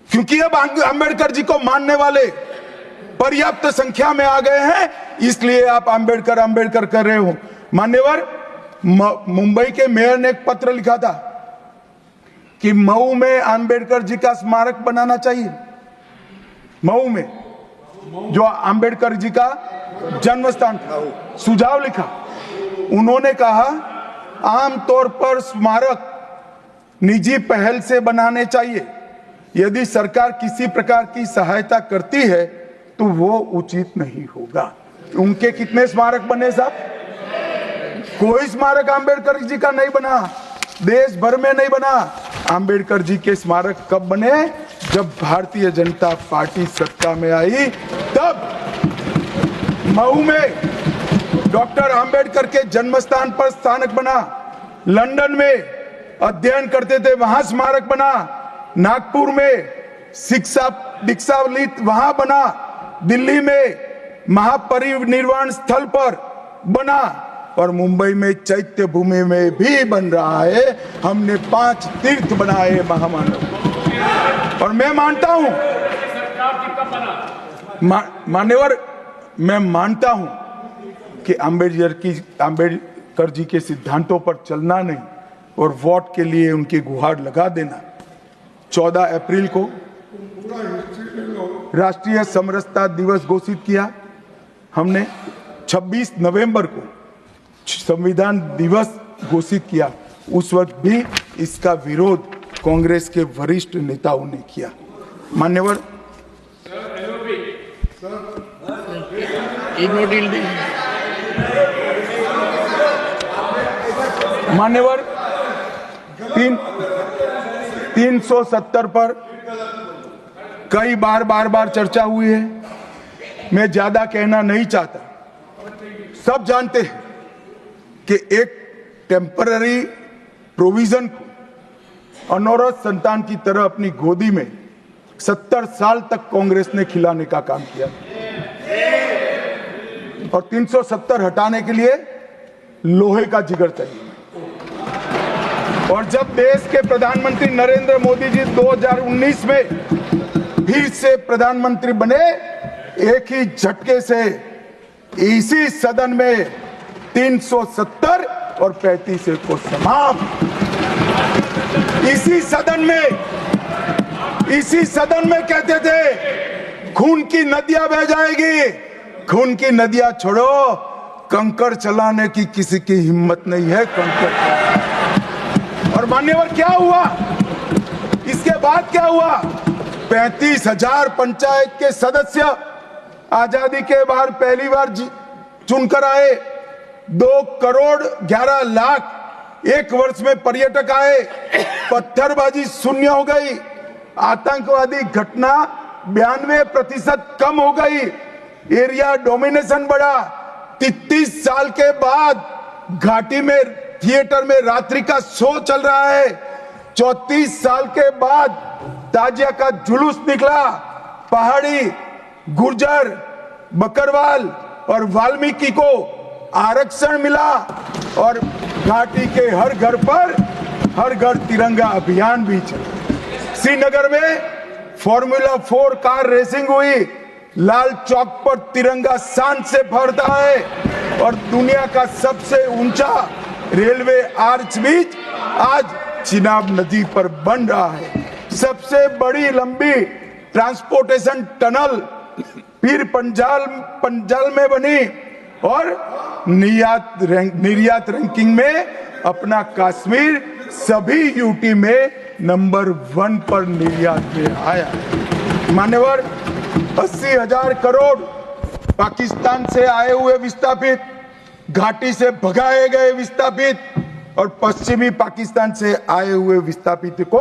क्योंकि अब अंबेडकर जी को मानने वाले पर्याप्त संख्या में आ गए हैं, इसलिए आप अंबेडकर अंबेडकर कर रहे हो। मान्यवर, मुंबई के मेयर ने एक पत्र लिखा था कि मऊ में अंबेडकर जी का स्मारक बनाना चाहिए। मऊ में जो अंबेडकर जी का जन्म स्थान था, सुझाव लिखा। उन्होंने कहा आमतौर पर स्मारक निजी पहल से बनाने चाहिए। यदि सरकार किसी प्रकार की सहायता करती है तो वो उचित नहीं होगा। उनके कितने स्मारक बने साहब? कोई स्मारक आंबेडकर जी का नहीं बना, देश भर में नहीं बना। आंबेडकर जी के स्मारक कब बने? जब भारतीय जनता पार्टी सत्ता में आई, तब मऊ में डॉक्टर आंबेडकर के जन्म स्थान पर स्मारक बना, लंदन में अध्ययन करते थे वहां स्मारक बना, नागपुर में शिक्षा दीक्षावलित वहां बना, दिल्ली में महापरिनिर्वाण स्थल पर बना, और मुंबई में चैत्य भूमि में भी बन रहा है। हमने 5 तीर्थ बनाए महामानव। और मैं मानता हूं मान्यवर, मैं मानता हूं कि आंबेडकर जी के सिद्धांतों पर चलना नहीं और वोट के लिए उनकी गुहार लगा देना। 14 अप्रैल को राष्ट्रीय समरसता दिवस घोषित किया हमने, 26 नवंबर को संविधान दिवस घोषित किया। उस वक्त भी इसका विरोध कांग्रेस के वरिष्ठ नेताओं ने किया। मान्यवर, मान्यवर 370 पर कई बार चर्चा हुई है। मैं ज्यादा कहना नहीं चाहता। सब जानते हैं कि एक टेम्पररी प्रोविजन को अनौरत संतान की तरह अपनी गोदी में 70 साल तक कांग्रेस ने खिलाने का काम किया, और 370 हटाने के लिए लोहे का जिगर चाहिए। और जब देश के प्रधानमंत्री नरेंद्र मोदी जी 2019 में फिर से प्रधानमंत्री बने, एक ही झटके से इसी सदन में 370 और 35 को समाप्त। इसी सदन में कहते थे खून की नदियां बह जाएगी। खून की नदियां छोड़ो, कंकड़ चलाने की किसी की हिम्मत नहीं है। कंकड़। और मान्यवर क्या हुआ? इसके बाद क्या हुआ? 35,000 पंचायत के सदस्य आजादी के बाद पहली बार चुनकर आए। 2 करोड़ 11 लाख एक वर्ष में पर्यटक आए। पत्थरबाजी शून्य हो गई। आतंकवादी घटना 92% कम हो गई। एरिया डोमिनेशन बढ़ा। 33 साल के बाद घाटी में थिएटर में रात्रि का शो चल रहा है। 34 साल के बाद ताजिया का जुलूस निकला। पहाड़ी, गुर्जर, बकरवाल और वाल्मीकि को आरक्षण मिला, और घाटी के हर घर पर हर घर तिरंगा अभियान भी चला। श्रीनगर में फॉर्मूला 4 कार रेसिंग हुई। लाल चौक पर तिरंगा शान से फहरता है, और दुनिया का सबसे ऊंचा रेलवे आर्च ब्रिज आज चिनाब नदी पर बन रहा है। सबसे बड़ी लंबी ट्रांसपोर्टेशन टनल फिर पंजाल में बनी, और निर्यात रैंकिंग में अपना कश्मीर सभी यूटी में नंबर 1 पर निर्यात में आया। मान्यवर, 80,000 करोड़ पाकिस्तान से आए हुए विस्थापित, घाटी से भगाए गए विस्थापित और पश्चिमी पाकिस्तान से आए हुए विस्थापित को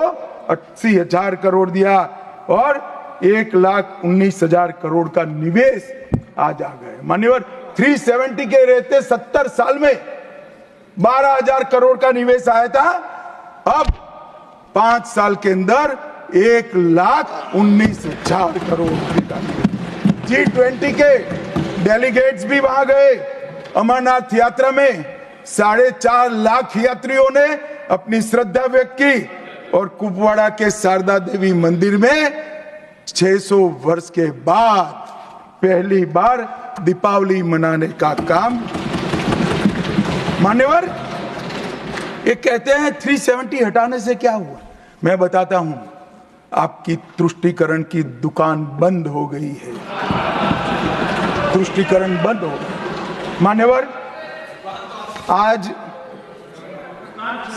80,000 करोड़ दिया, और 1,19,000 करोड़ का निवेश आज आ गए। मान्यवर, 370 के रहते 70 साल में 12,000 करोड़ का निवेश आया था। अब 5 साल के अंदर 1,19,000 करोड़ का। G20 के डेलीगेट्स भी वहां गए। अमरनाथ यात्रा में 4.5 लाख यात्रियों ने अपनी श्रद्धा व्यक्त की, और कुपवाड़ा के शारदा देवी मंदिर में 600 वर्ष के बाद पहली बार दीपावली मनाने का काम। मान्यवर, ये कहते हैं 370 हटाने से क्या हुआ? मैं बताता हूं, आपकी तुष्टीकरण की दुकान बंद हो गई है। तुष्टीकरण बंद हो गई। मान्यवर, आज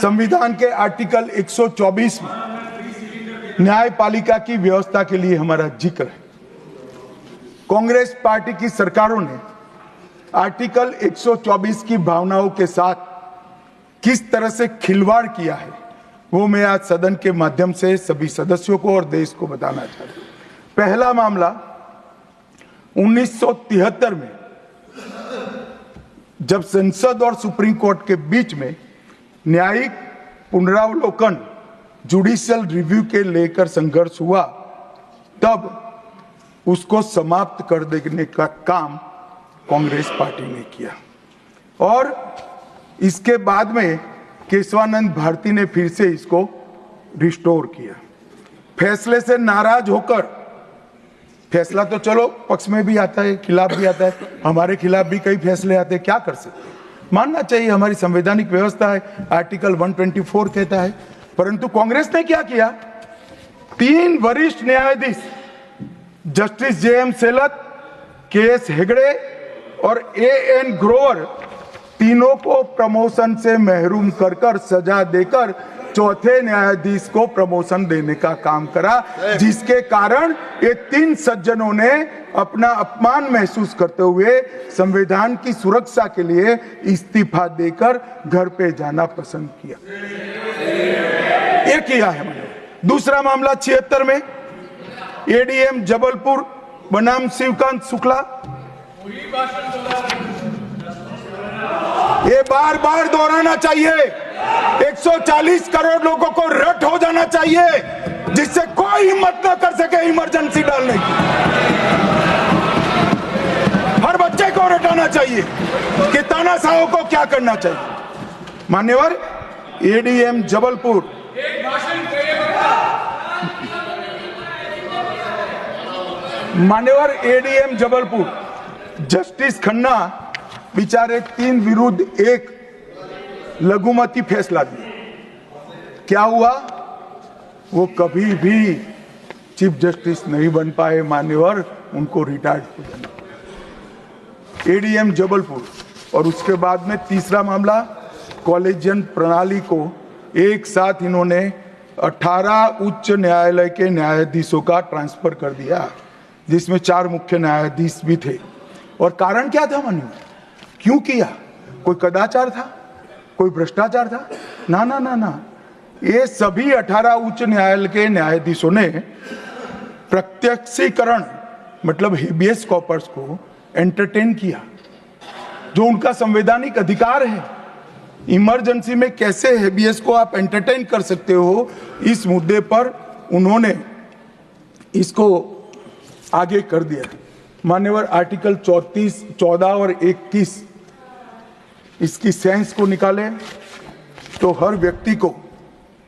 संविधान के आर्टिकल 124 में न्यायपालिका की व्यवस्था के लिए हमारा जिक्र है। कांग्रेस पार्टी की सरकारों ने आर्टिकल 124 की भावनाओं के साथ किस तरह से खिलवाड़ किया है, वो मैं आज सदन के माध्यम से सभी सदस्यों को और देश को बताना चाहता हूं। पहला मामला 1973 में जब संसद और सुप्रीम कोर्ट के बीच में न्यायिक पुनरावलोकन जुडिशियल रिव्यू के लेकर संघर्ष हुआ, तब उसको समाप्त कर देने का काम कांग्रेस पार्टी ने किया और इसके बाद में केशवानंद भारती ने फिर से इसको रिस्टोर किया। फैसले से नाराज होकर, फैसला तो चलो पक्ष में भी आता है, खिलाफ भी आता है, हमारे खिलाफ भी कई फैसले आते हैं, क्या कर सकते हैं, मानना चाहिए, हमारी संवैधानिक व्यवस्था है, आर्टिकल 124 कहता है। परंतु कांग्रेस ने क्या किया, 3 वरिष्ठ न्यायाधीश जस्टिस जे.एम. सेलत, के.एस. हेगड़े और ए.एन. ग्रोवर, तीनों को प्रमोशन से महरूम कर सजा देकर चौथे न्यायाधीश को प्रमोशन देने का काम करा, जिसके कारण ये 3 सज्जनों ने अपना अपमान महसूस करते हुए संविधान की सुरक्षा के लिए इस्तीफा देकर घर पे जाना पसंद किया। ये किया है मैंने। दूसरा मामला 76 में एडीएम जबलपुर बनाम शिवकांत शुक्ला, ये बार बार दोहराना चाहिए, 140 करोड़ लोगों को रट हो जाना चाहिए जिससे कोई हिम्मत न कर सके इमरजेंसी डालने की। हर बच्चे को रटाना चाहिए कि तानाशाहों को क्या करना चाहिए। मान्यवर एडीएम जबलपुर, मान्यवर एडीएम जबलपुर जस्टिस खन्ना बेचारे 3 विरुद्ध 1 लघुमती फैसला दिया। क्या हुआ, वो कभी भी चीफ जस्टिस नहीं बन पाए मान्यवर, उनको रिटायर्ड हो जाना। एडीएम जबलपुर और उसके बाद में तीसरा मामला कॉलेजियन प्रणाली को एक साथ इन्होंने 18 उच्च न्यायालय के न्यायाधीशों का ट्रांसफर कर दिया, जिसमें 4 मुख्य न्यायाधीश भी थे। और कारण क्या था मान्यवर, क्यों किया, कोई कदाचार था, कोई भ्रष्टाचार था? ना ना ना ना, ये सभी 18 उच्च न्यायालय के न्यायाधीशों ने प्रत्यक्षीकरण मतलब हेबियस कॉर्पस को एंटरटेन किया, जो उनका संवैधानिक अधिकार है। इमरजेंसी में कैसे हेबियस को आप एंटरटेन कर सकते हो, इस मुद्दे पर उन्होंने इसको आगे कर दिया। मान्यवर आर्टिकल 34, 14 और 21 इसकी सेंस को निकाले तो हर व्यक्ति को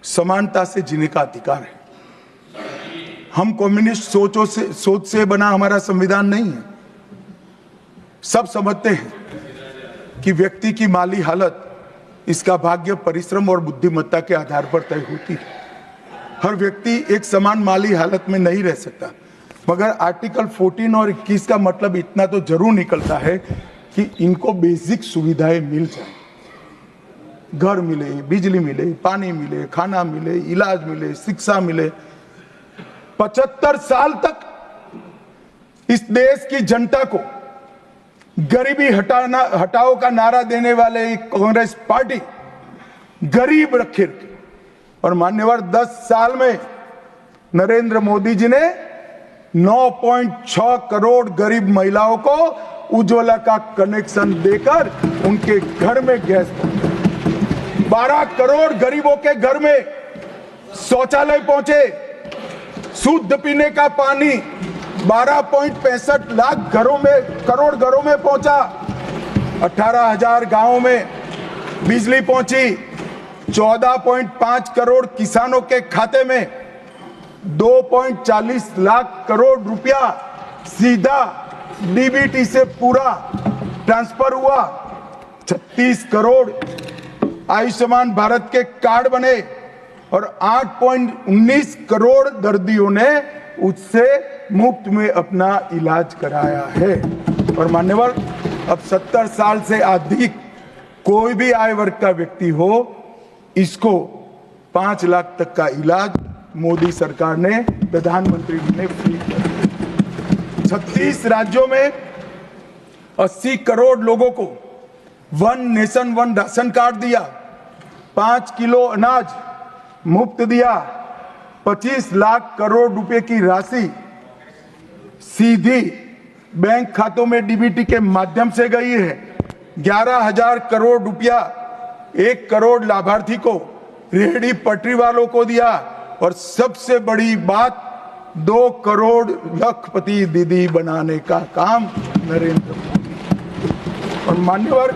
समानता से जीने का अधिकार है। हम कम्युनिस्ट सोच से बना हमारा संविधान नहीं है। सब समझते हैं कि व्यक्ति की माली हालत इसका भाग्य, परिश्रम और बुद्धिमत्ता के आधार पर तय होती है। हर व्यक्ति एक समान माली हालत में नहीं रह सकता, मगर आर्टिकल 14 और 21 का मतलब इतना तो जरूर निकलता है कि इनको बेसिक सुविधाएं मिल जाए, घर मिले, बिजली मिले, पानी मिले, खाना मिले, इलाज मिले, शिक्षा मिले। 75 साल तक इस देश की जनता को गरीबी हटाओ का नारा देने वाले कांग्रेस पार्टी गरीब रखे। और मान्यवर 10 साल में नरेंद्र मोदी जी ने 9.6 करोड़ गरीब महिलाओं को उज्ज्वला का कनेक्शन देकर उनके घर में गैस पहुंचा। 12 करोड़ गरीबों के घर में शौचालय पहुंचे, शुद्ध पीने का पानी 12.65 लाख करोड़ घरों में पहुंचा, 18,000 गांवों में बिजली पहुंची, 14.5 करोड़ किसानों के खाते में 2.40 लाख करोड़ रुपया सीधा डीबीटी से पूरा ट्रांसफर हुआ, 36 करोड़ आयुष्मान भारत के कार्ड बने और 8.19 करोड़ दर्दियों ने उससे मुफ्त में अपना इलाज कराया है। और मान्यवर अब 70 साल से अधिक कोई भी आय वर्ग का व्यक्ति हो, इसको 5 लाख तक का इलाज मोदी सरकार ने, प्रधानमंत्री ने फ्री कर दिया। 36 राज्यों में 80 करोड़ लोगों को one nation one ration card दिया, 5 किलो अनाज मुफ्त दिया, 25 लाख करोड़ रुपए की राशि सीधी बैंक खातों में डीबीटी के माध्यम से गई है। 11,000 करोड़ रुपया 1 करोड़ लाभार्थी को, रेहड़ी पटरी वालों को दिया, और सबसे बड़ी बात 2 करोड़ लखपति दीदी बनाने का काम नरेंद्र मोदी। और मान्यवर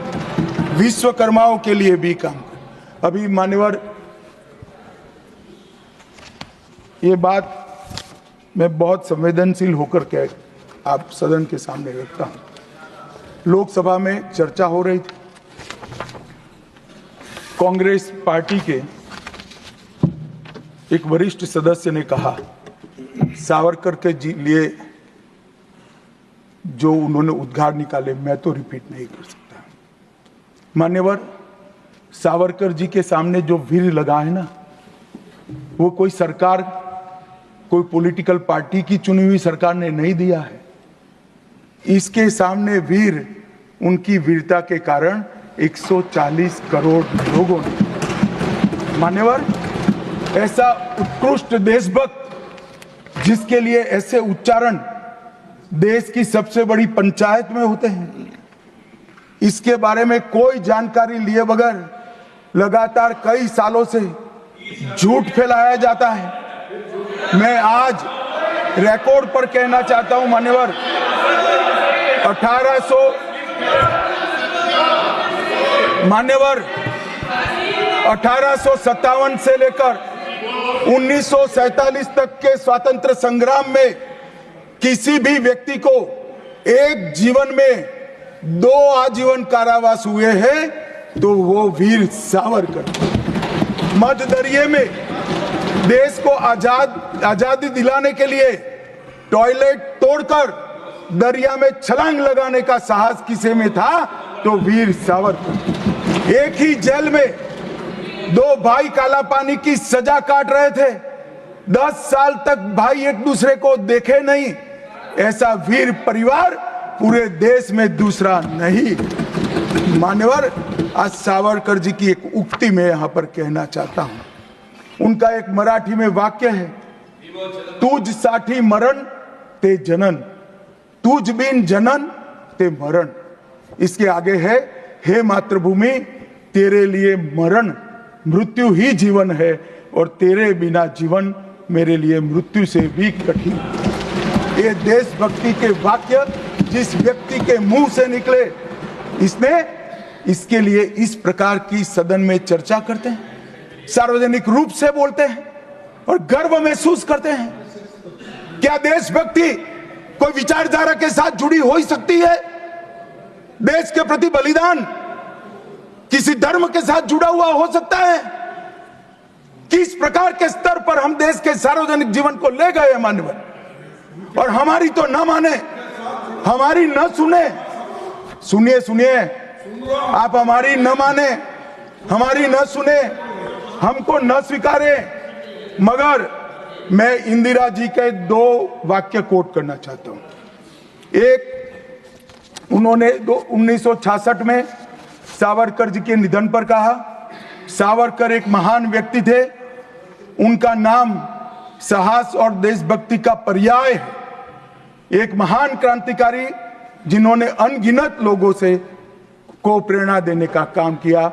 विश्वकर्माओं के लिए भी काम कर। अभी मान्यवर ये बात मैं बहुत संवेदनशील होकर के आप सदन के सामने रखता हूं। लोकसभा में चर्चा हो रही थी, कांग्रेस पार्टी के एक वरिष्ठ सदस्य ने कहा सावरकर के लिए जो उन्होंने उद्गार निकाले मैं तो रिपीट नहीं कर सकता। मान्यवर, सावरकर जी के सामने जो वीर लगा है ना, वो कोई सरकार, कोई पॉलिटिकल पार्टी की चुनी हुई सरकार ने नहीं दिया है। इसके सामने वीर, उनकी वीरता के कारण 140 करोड़ लोगों ने। मान्यवर, ऐसा उत्कृष्ट देशभक्त जिसके लिए ऐसे उच्चारण देश की सबसे बड़ी पंचायत में होते हैं, इसके बारे में कोई जानकारी लिए बगैर लगातार कई सालों से झूठ फैलाया जाता है। मैं आज रिकॉर्ड पर कहना चाहता हूं मान्यवर, 1857 से लेकर 1947 तक के स्वतंत्र संग्राम में किसी भी व्यक्ति को एक जीवन में 2 आजीवन कारावास हुए हैं तो वो वीर सावरकर। मध्य दरिये में देश को आजादी दिलाने के लिए टॉयलेट तोड़कर दरिया में छलांग लगाने का साहस किसे में था तो वीर सावरकर। एक ही जेल में 2 भाई काला पानी की सजा काट रहे थे, 10 साल तक भाई एक दूसरे को देखे नहीं। ऐसा वीर परिवार पूरे देश में दूसरा नहीं। मान्यवर, आज सावरकर जी की एक उक्ति में यहां पर कहना चाहता हूं। उनका एक मराठी में वाक्य है, तुझ साठी मरण ते जनन, तुझ बिन जनन ते मरण। इसके आगे है, हे मातृभूमि तेरे लिए मरण मृत्यु ही जीवन है, और तेरे बिना जीवन मेरे लिए मृत्यु से भी कठिन। ये देशभक्ति के वाक्य जिस व्यक्ति के मुंह से निकले, इसके लिए इस प्रकार की सदन में चर्चा करते हैं, सार्वजनिक रूप से बोलते हैं और गर्व महसूस करते हैं। क्या देशभक्ति कोई विचारधारा के साथ जुड़ी हो ही सकती है? देश के प्रति बलिदान किसी धर्म के साथ जुड़ा हुआ हो सकता है? किस प्रकार के स्तर पर हम देश के सार्वजनिक जीवन को ले गए हैं मान्यवर, और हमारी तो न माने, हमारी न सुने। सुनिए, आप हमारी न माने, हमारी न सुने, हमको न स्वीकारे, मगर मैं इंदिरा जी के 2 वाक्य कोट करना चाहता हूं। एक, उन्होंने 1966 में सावरकर जी के निधन पर कहा, सावरकर एक महान व्यक्ति थे, उनका नाम साहस और देशभक्ति का पर्याय है। एक महान क्रांतिकारी जिन्होंने अनगिनत लोगों से को प्रेरणा देने का काम किया,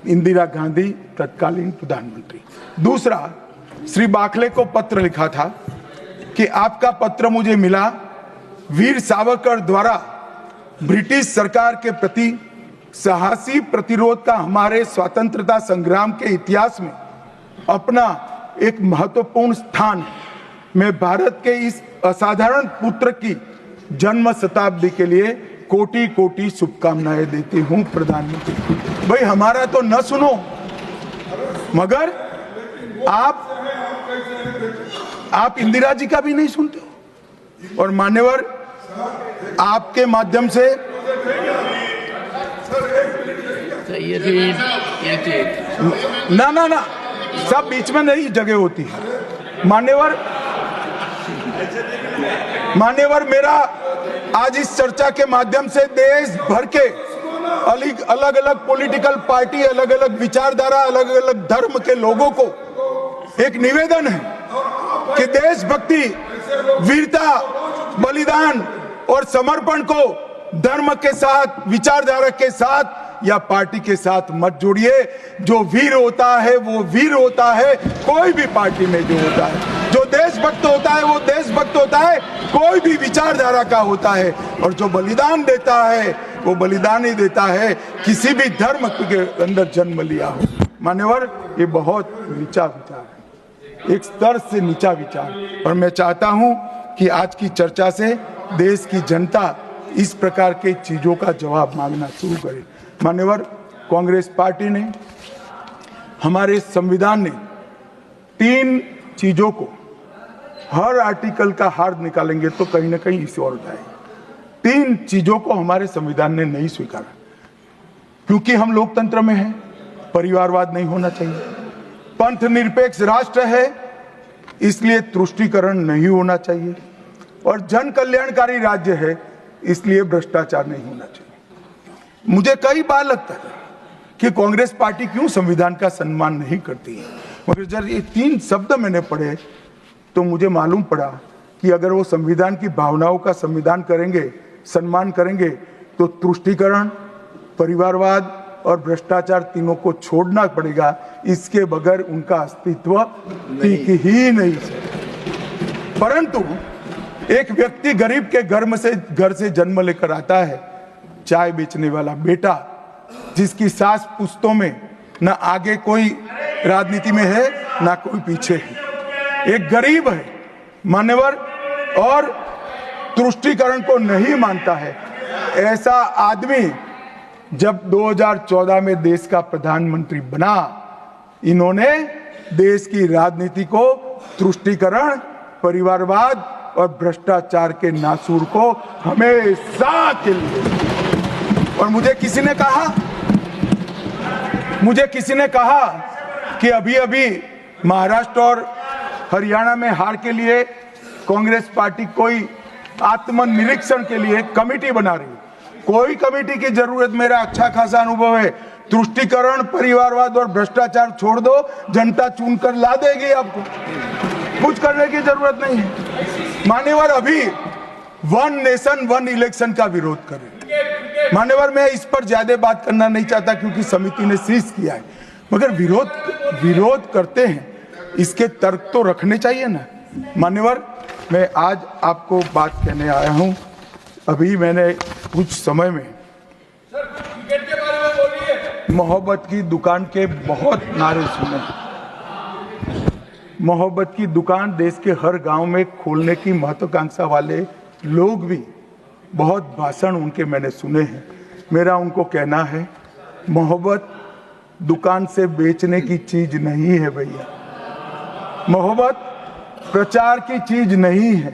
इंदिरा गांधी तत्कालीन प्रधानमंत्री। दूसरा, श्री बाखले को पत्र लिखा था कि आपका पत्र मुझे मिला, वीर सावरकर द्वारा ब्रिटिश सरकार के प्रति साहसी प्रतिरोध का हमारे स्वतंत्रता संग्राम के इतिहास में अपना एक महत्वपूर्ण स्थान। मैं भारत के इस असाधारण पुत्र की जन्म शताब्दी के लिए कोटि कोटि शुभकामनाएं देती हूं प्रधानमंत्री। भाई हमारा तो न सुनो, मगर आप इंदिरा जी का भी नहीं सुनते हो। और मान्यवर, आपके माध्यम से ये सीट ना ना ना, सब बीच में नहीं जगह होती है। मान्यवर, मेरा आज इस चर्चा के माध्यम से देश भर के अलग अलग पॉलिटिकल पार्टी, अलग अलग विचारधारा, अलग अलग धर्म के लोगों को एक निवेदन है कि देशभक्ति, वीरता, बलिदान और समर्पण को धर्म के साथ, विचारधारा के साथ या पार्टी के साथ मत जोड़िए। जो वीर होता है वो वीर होता है, कोई भी पार्टी में जो होता है। जो देशभक्त होता है वो देशभक्त होता है, कोई भी विचारधारा का होता है। और जो बलिदान देता है वो बलिदान ही देता है, किसी भी धर्म के अंदर जन्म लिया हो। मान्यवर, ये बहुत नीचा विचार है, एक स्तर से नीचा विचार। और मैं चाहता हूं कि आज की चर्चा से देश की जनता इस प्रकार के चीजों का जवाब मांगना शुरू करे। मान्यवर, कांग्रेस पार्टी ने, हमारे संविधान ने 3 चीजों को, हर आर्टिकल का हार्द निकालेंगे तो कहीं ना कहीं इसे और उठाएंगे। 3 चीजों को हमारे संविधान ने नहीं स्वीकारा, क्योंकि हम लोकतंत्र में हैं, परिवारवाद नहीं होना चाहिए, पंथ निरपेक्ष राष्ट्र है इसलिए तुष्टीकरण नहीं होना चाहिए, और जन कल्याणकारी राज्य है इसलिए भ्रष्टाचार नहीं होना चाहिए। मुझे कई बार लगता है कि कांग्रेस पार्टी क्यों संविधान का सम्मान नहीं करती है, मगर जब ये 3 शब्द मैंने पढ़े तो मुझे मालूम पड़ा कि अगर वो संविधान की भावनाओं का संविधान करेंगे, सम्मान करेंगे, तो तुष्टीकरण, परिवारवाद और भ्रष्टाचार तीनों को छोड़ना पड़ेगा। इसके बगैर उनका अस्तित्व टिक ही नहीं सकता। परंतु एक व्यक्ति गरीब के घर से जन्म लेकर आता है, चाय बेचने वाला बेटा, जिसकी सास पुश्तों में न आगे कोई राजनीति में है ना कोई पीछे है, एक गरीब है मान्यवर, और तुष्टीकरण को नहीं मानता है। ऐसा आदमी जब 2014 में देश का प्रधानमंत्री बना, इन्होंने देश की राजनीति को तुष्टीकरण, परिवारवाद और भ्रष्टाचार के नासूर को हमेशा के लिए। और मुझे किसी ने कहा कि अभी अभी महाराष्ट्र और हरियाणा में हार के लिए कांग्रेस पार्टी कोई आत्मनिरीक्षण के लिए कमेटी बना रही है। कोई कमेटी की जरूरत, मेरा अच्छा खासा अनुभव है। तुष्टीकरण, परिवारवाद और भ्रष्टाचार छोड़ दो, जनता चुनकर ला देगी आपको, कुछ करने की जरूरत नहीं है। मान्यवर, अभी 1 नेशन 1 इलेक्शन का विरोध करें। मान्यवर, मैं इस पर ज्यादा बात करना नहीं चाहता क्योंकि समिति ने शीश किया है, मगर विरोध करते हैं, इसके तर्क तो रखने चाहिए ना। मान्यवर, मैं आज आपको बात कहने आया हूं। अभी मैंने कुछ समय में मोहब्बत की दुकान के बहुत नारे सुने। मोहब्बत की दुकान देश के हर गांव में खोलने की महत्वाकांक्षा वाले लोग भी, बहुत भाषण उनके मैंने सुने हैं। मेरा उनको कहना है, मोहब्बत दुकान से बेचने की चीज नहीं है भैया। मोहब्बत प्रचार की चीज नहीं है।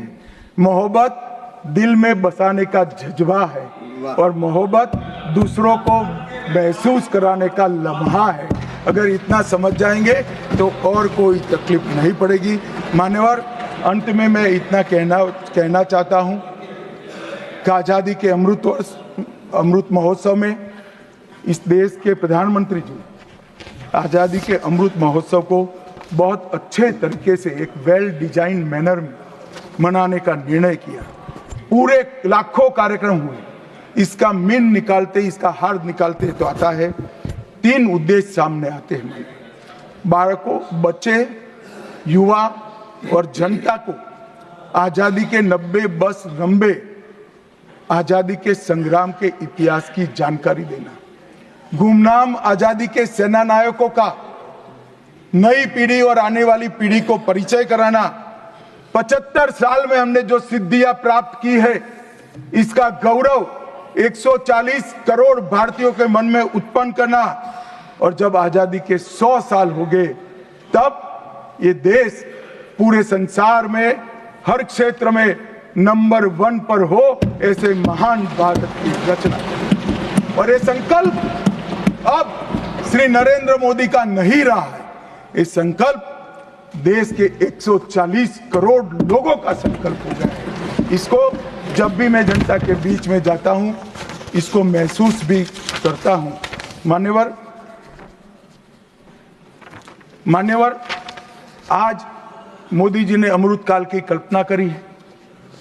मोहब्बत दिल में बसाने का जज्बा है, और मोहब्बत दूसरों को महसूस कराने का लम्हा है। अगर इतना समझ जाएंगे तो और कोई तकलीफ नहीं पड़ेगी। मान्यवर, अंत में मैं इतना कहना चाहता हूं कि आज़ादी के अमृत महोत्सव में इस देश के प्रधानमंत्री जी आज़ादी के अमृत महोत्सव को बहुत अच्छे तरीके से एक वेल डिजाइन मैनर में मनाने का निर्णय किया। पूरे लाखों कार्यक्रम हुए। इसका मीन निकालते, इसका हार्द निकालते तो आता है 3 उद्देश्य सामने आते हैं। बालकों, बच्चे, युवा और जनता को आज़ादी के 90 वर्ष लंबे आज़ादी के संग्राम के इतिहास की जानकारी देना, गुमनाम आज़ादी के सेना नायकों का नई पीढ़ी और आने वाली पीढ़ी को परिचय कराना, 75 साल में हमने जो सिद्धियां प्राप्त की है इसका गौरव 140 करोड़ भारतीयों के मन में उत्पन्न करना, और जब आजादी के 100 साल हो गए तब ये देश पूरे संसार में हर क्षेत्र में नंबर 1 पर हो, ऐसे महान भारत की रचना। और ये संकल्प अब श्री नरेंद्र मोदी का नहीं रहा है। ये संकल्प देश के 140 करोड़ लोगों का संकल्प हो गया है। इसको जब भी मैं जनता के बीच में जाता हूं, इसको महसूस भी करता हूं। मान्यवर, आज मोदी जी ने अमृत काल की कल्पना करी है।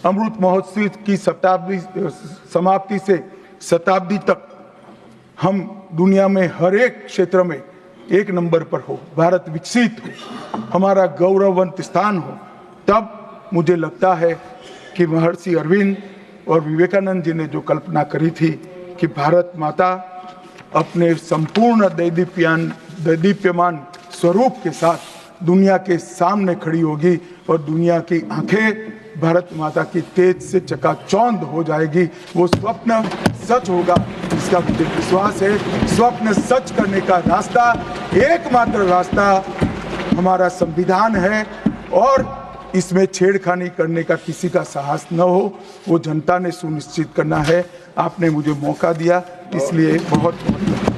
अमृत महोत्सव की समाप्ति से शताब्दी तक हम दुनिया में हर एक क्षेत्र में एक नंबर पर हो, भारत विकसित हो, हमारा गौरववंत स्थान हो। तब मुझे लगता है कि महर्षि अरविंद और विवेकानंद जी ने जो कल्पना करी थी कि भारत माता अपने संपूर्ण दैदीप्यमान स्वरूप के साथ दुनिया के सामने खड़ी होगी और दुनिया की आंखें भारत माता की तेज से चकाचौंध हो जाएगी। वो स्वप्न सच होगा, इसका मुझे विश्वास है। स्वप्न सच करने का रास्ता, एकमात्र रास्ता हमारा संविधान है और इसमें छेड़खानी करने का किसी का साहस न हो, वो जनता ने सुनिश्चित करना है। आपने मुझे मौका दिया, इसलिए बहुत बहुत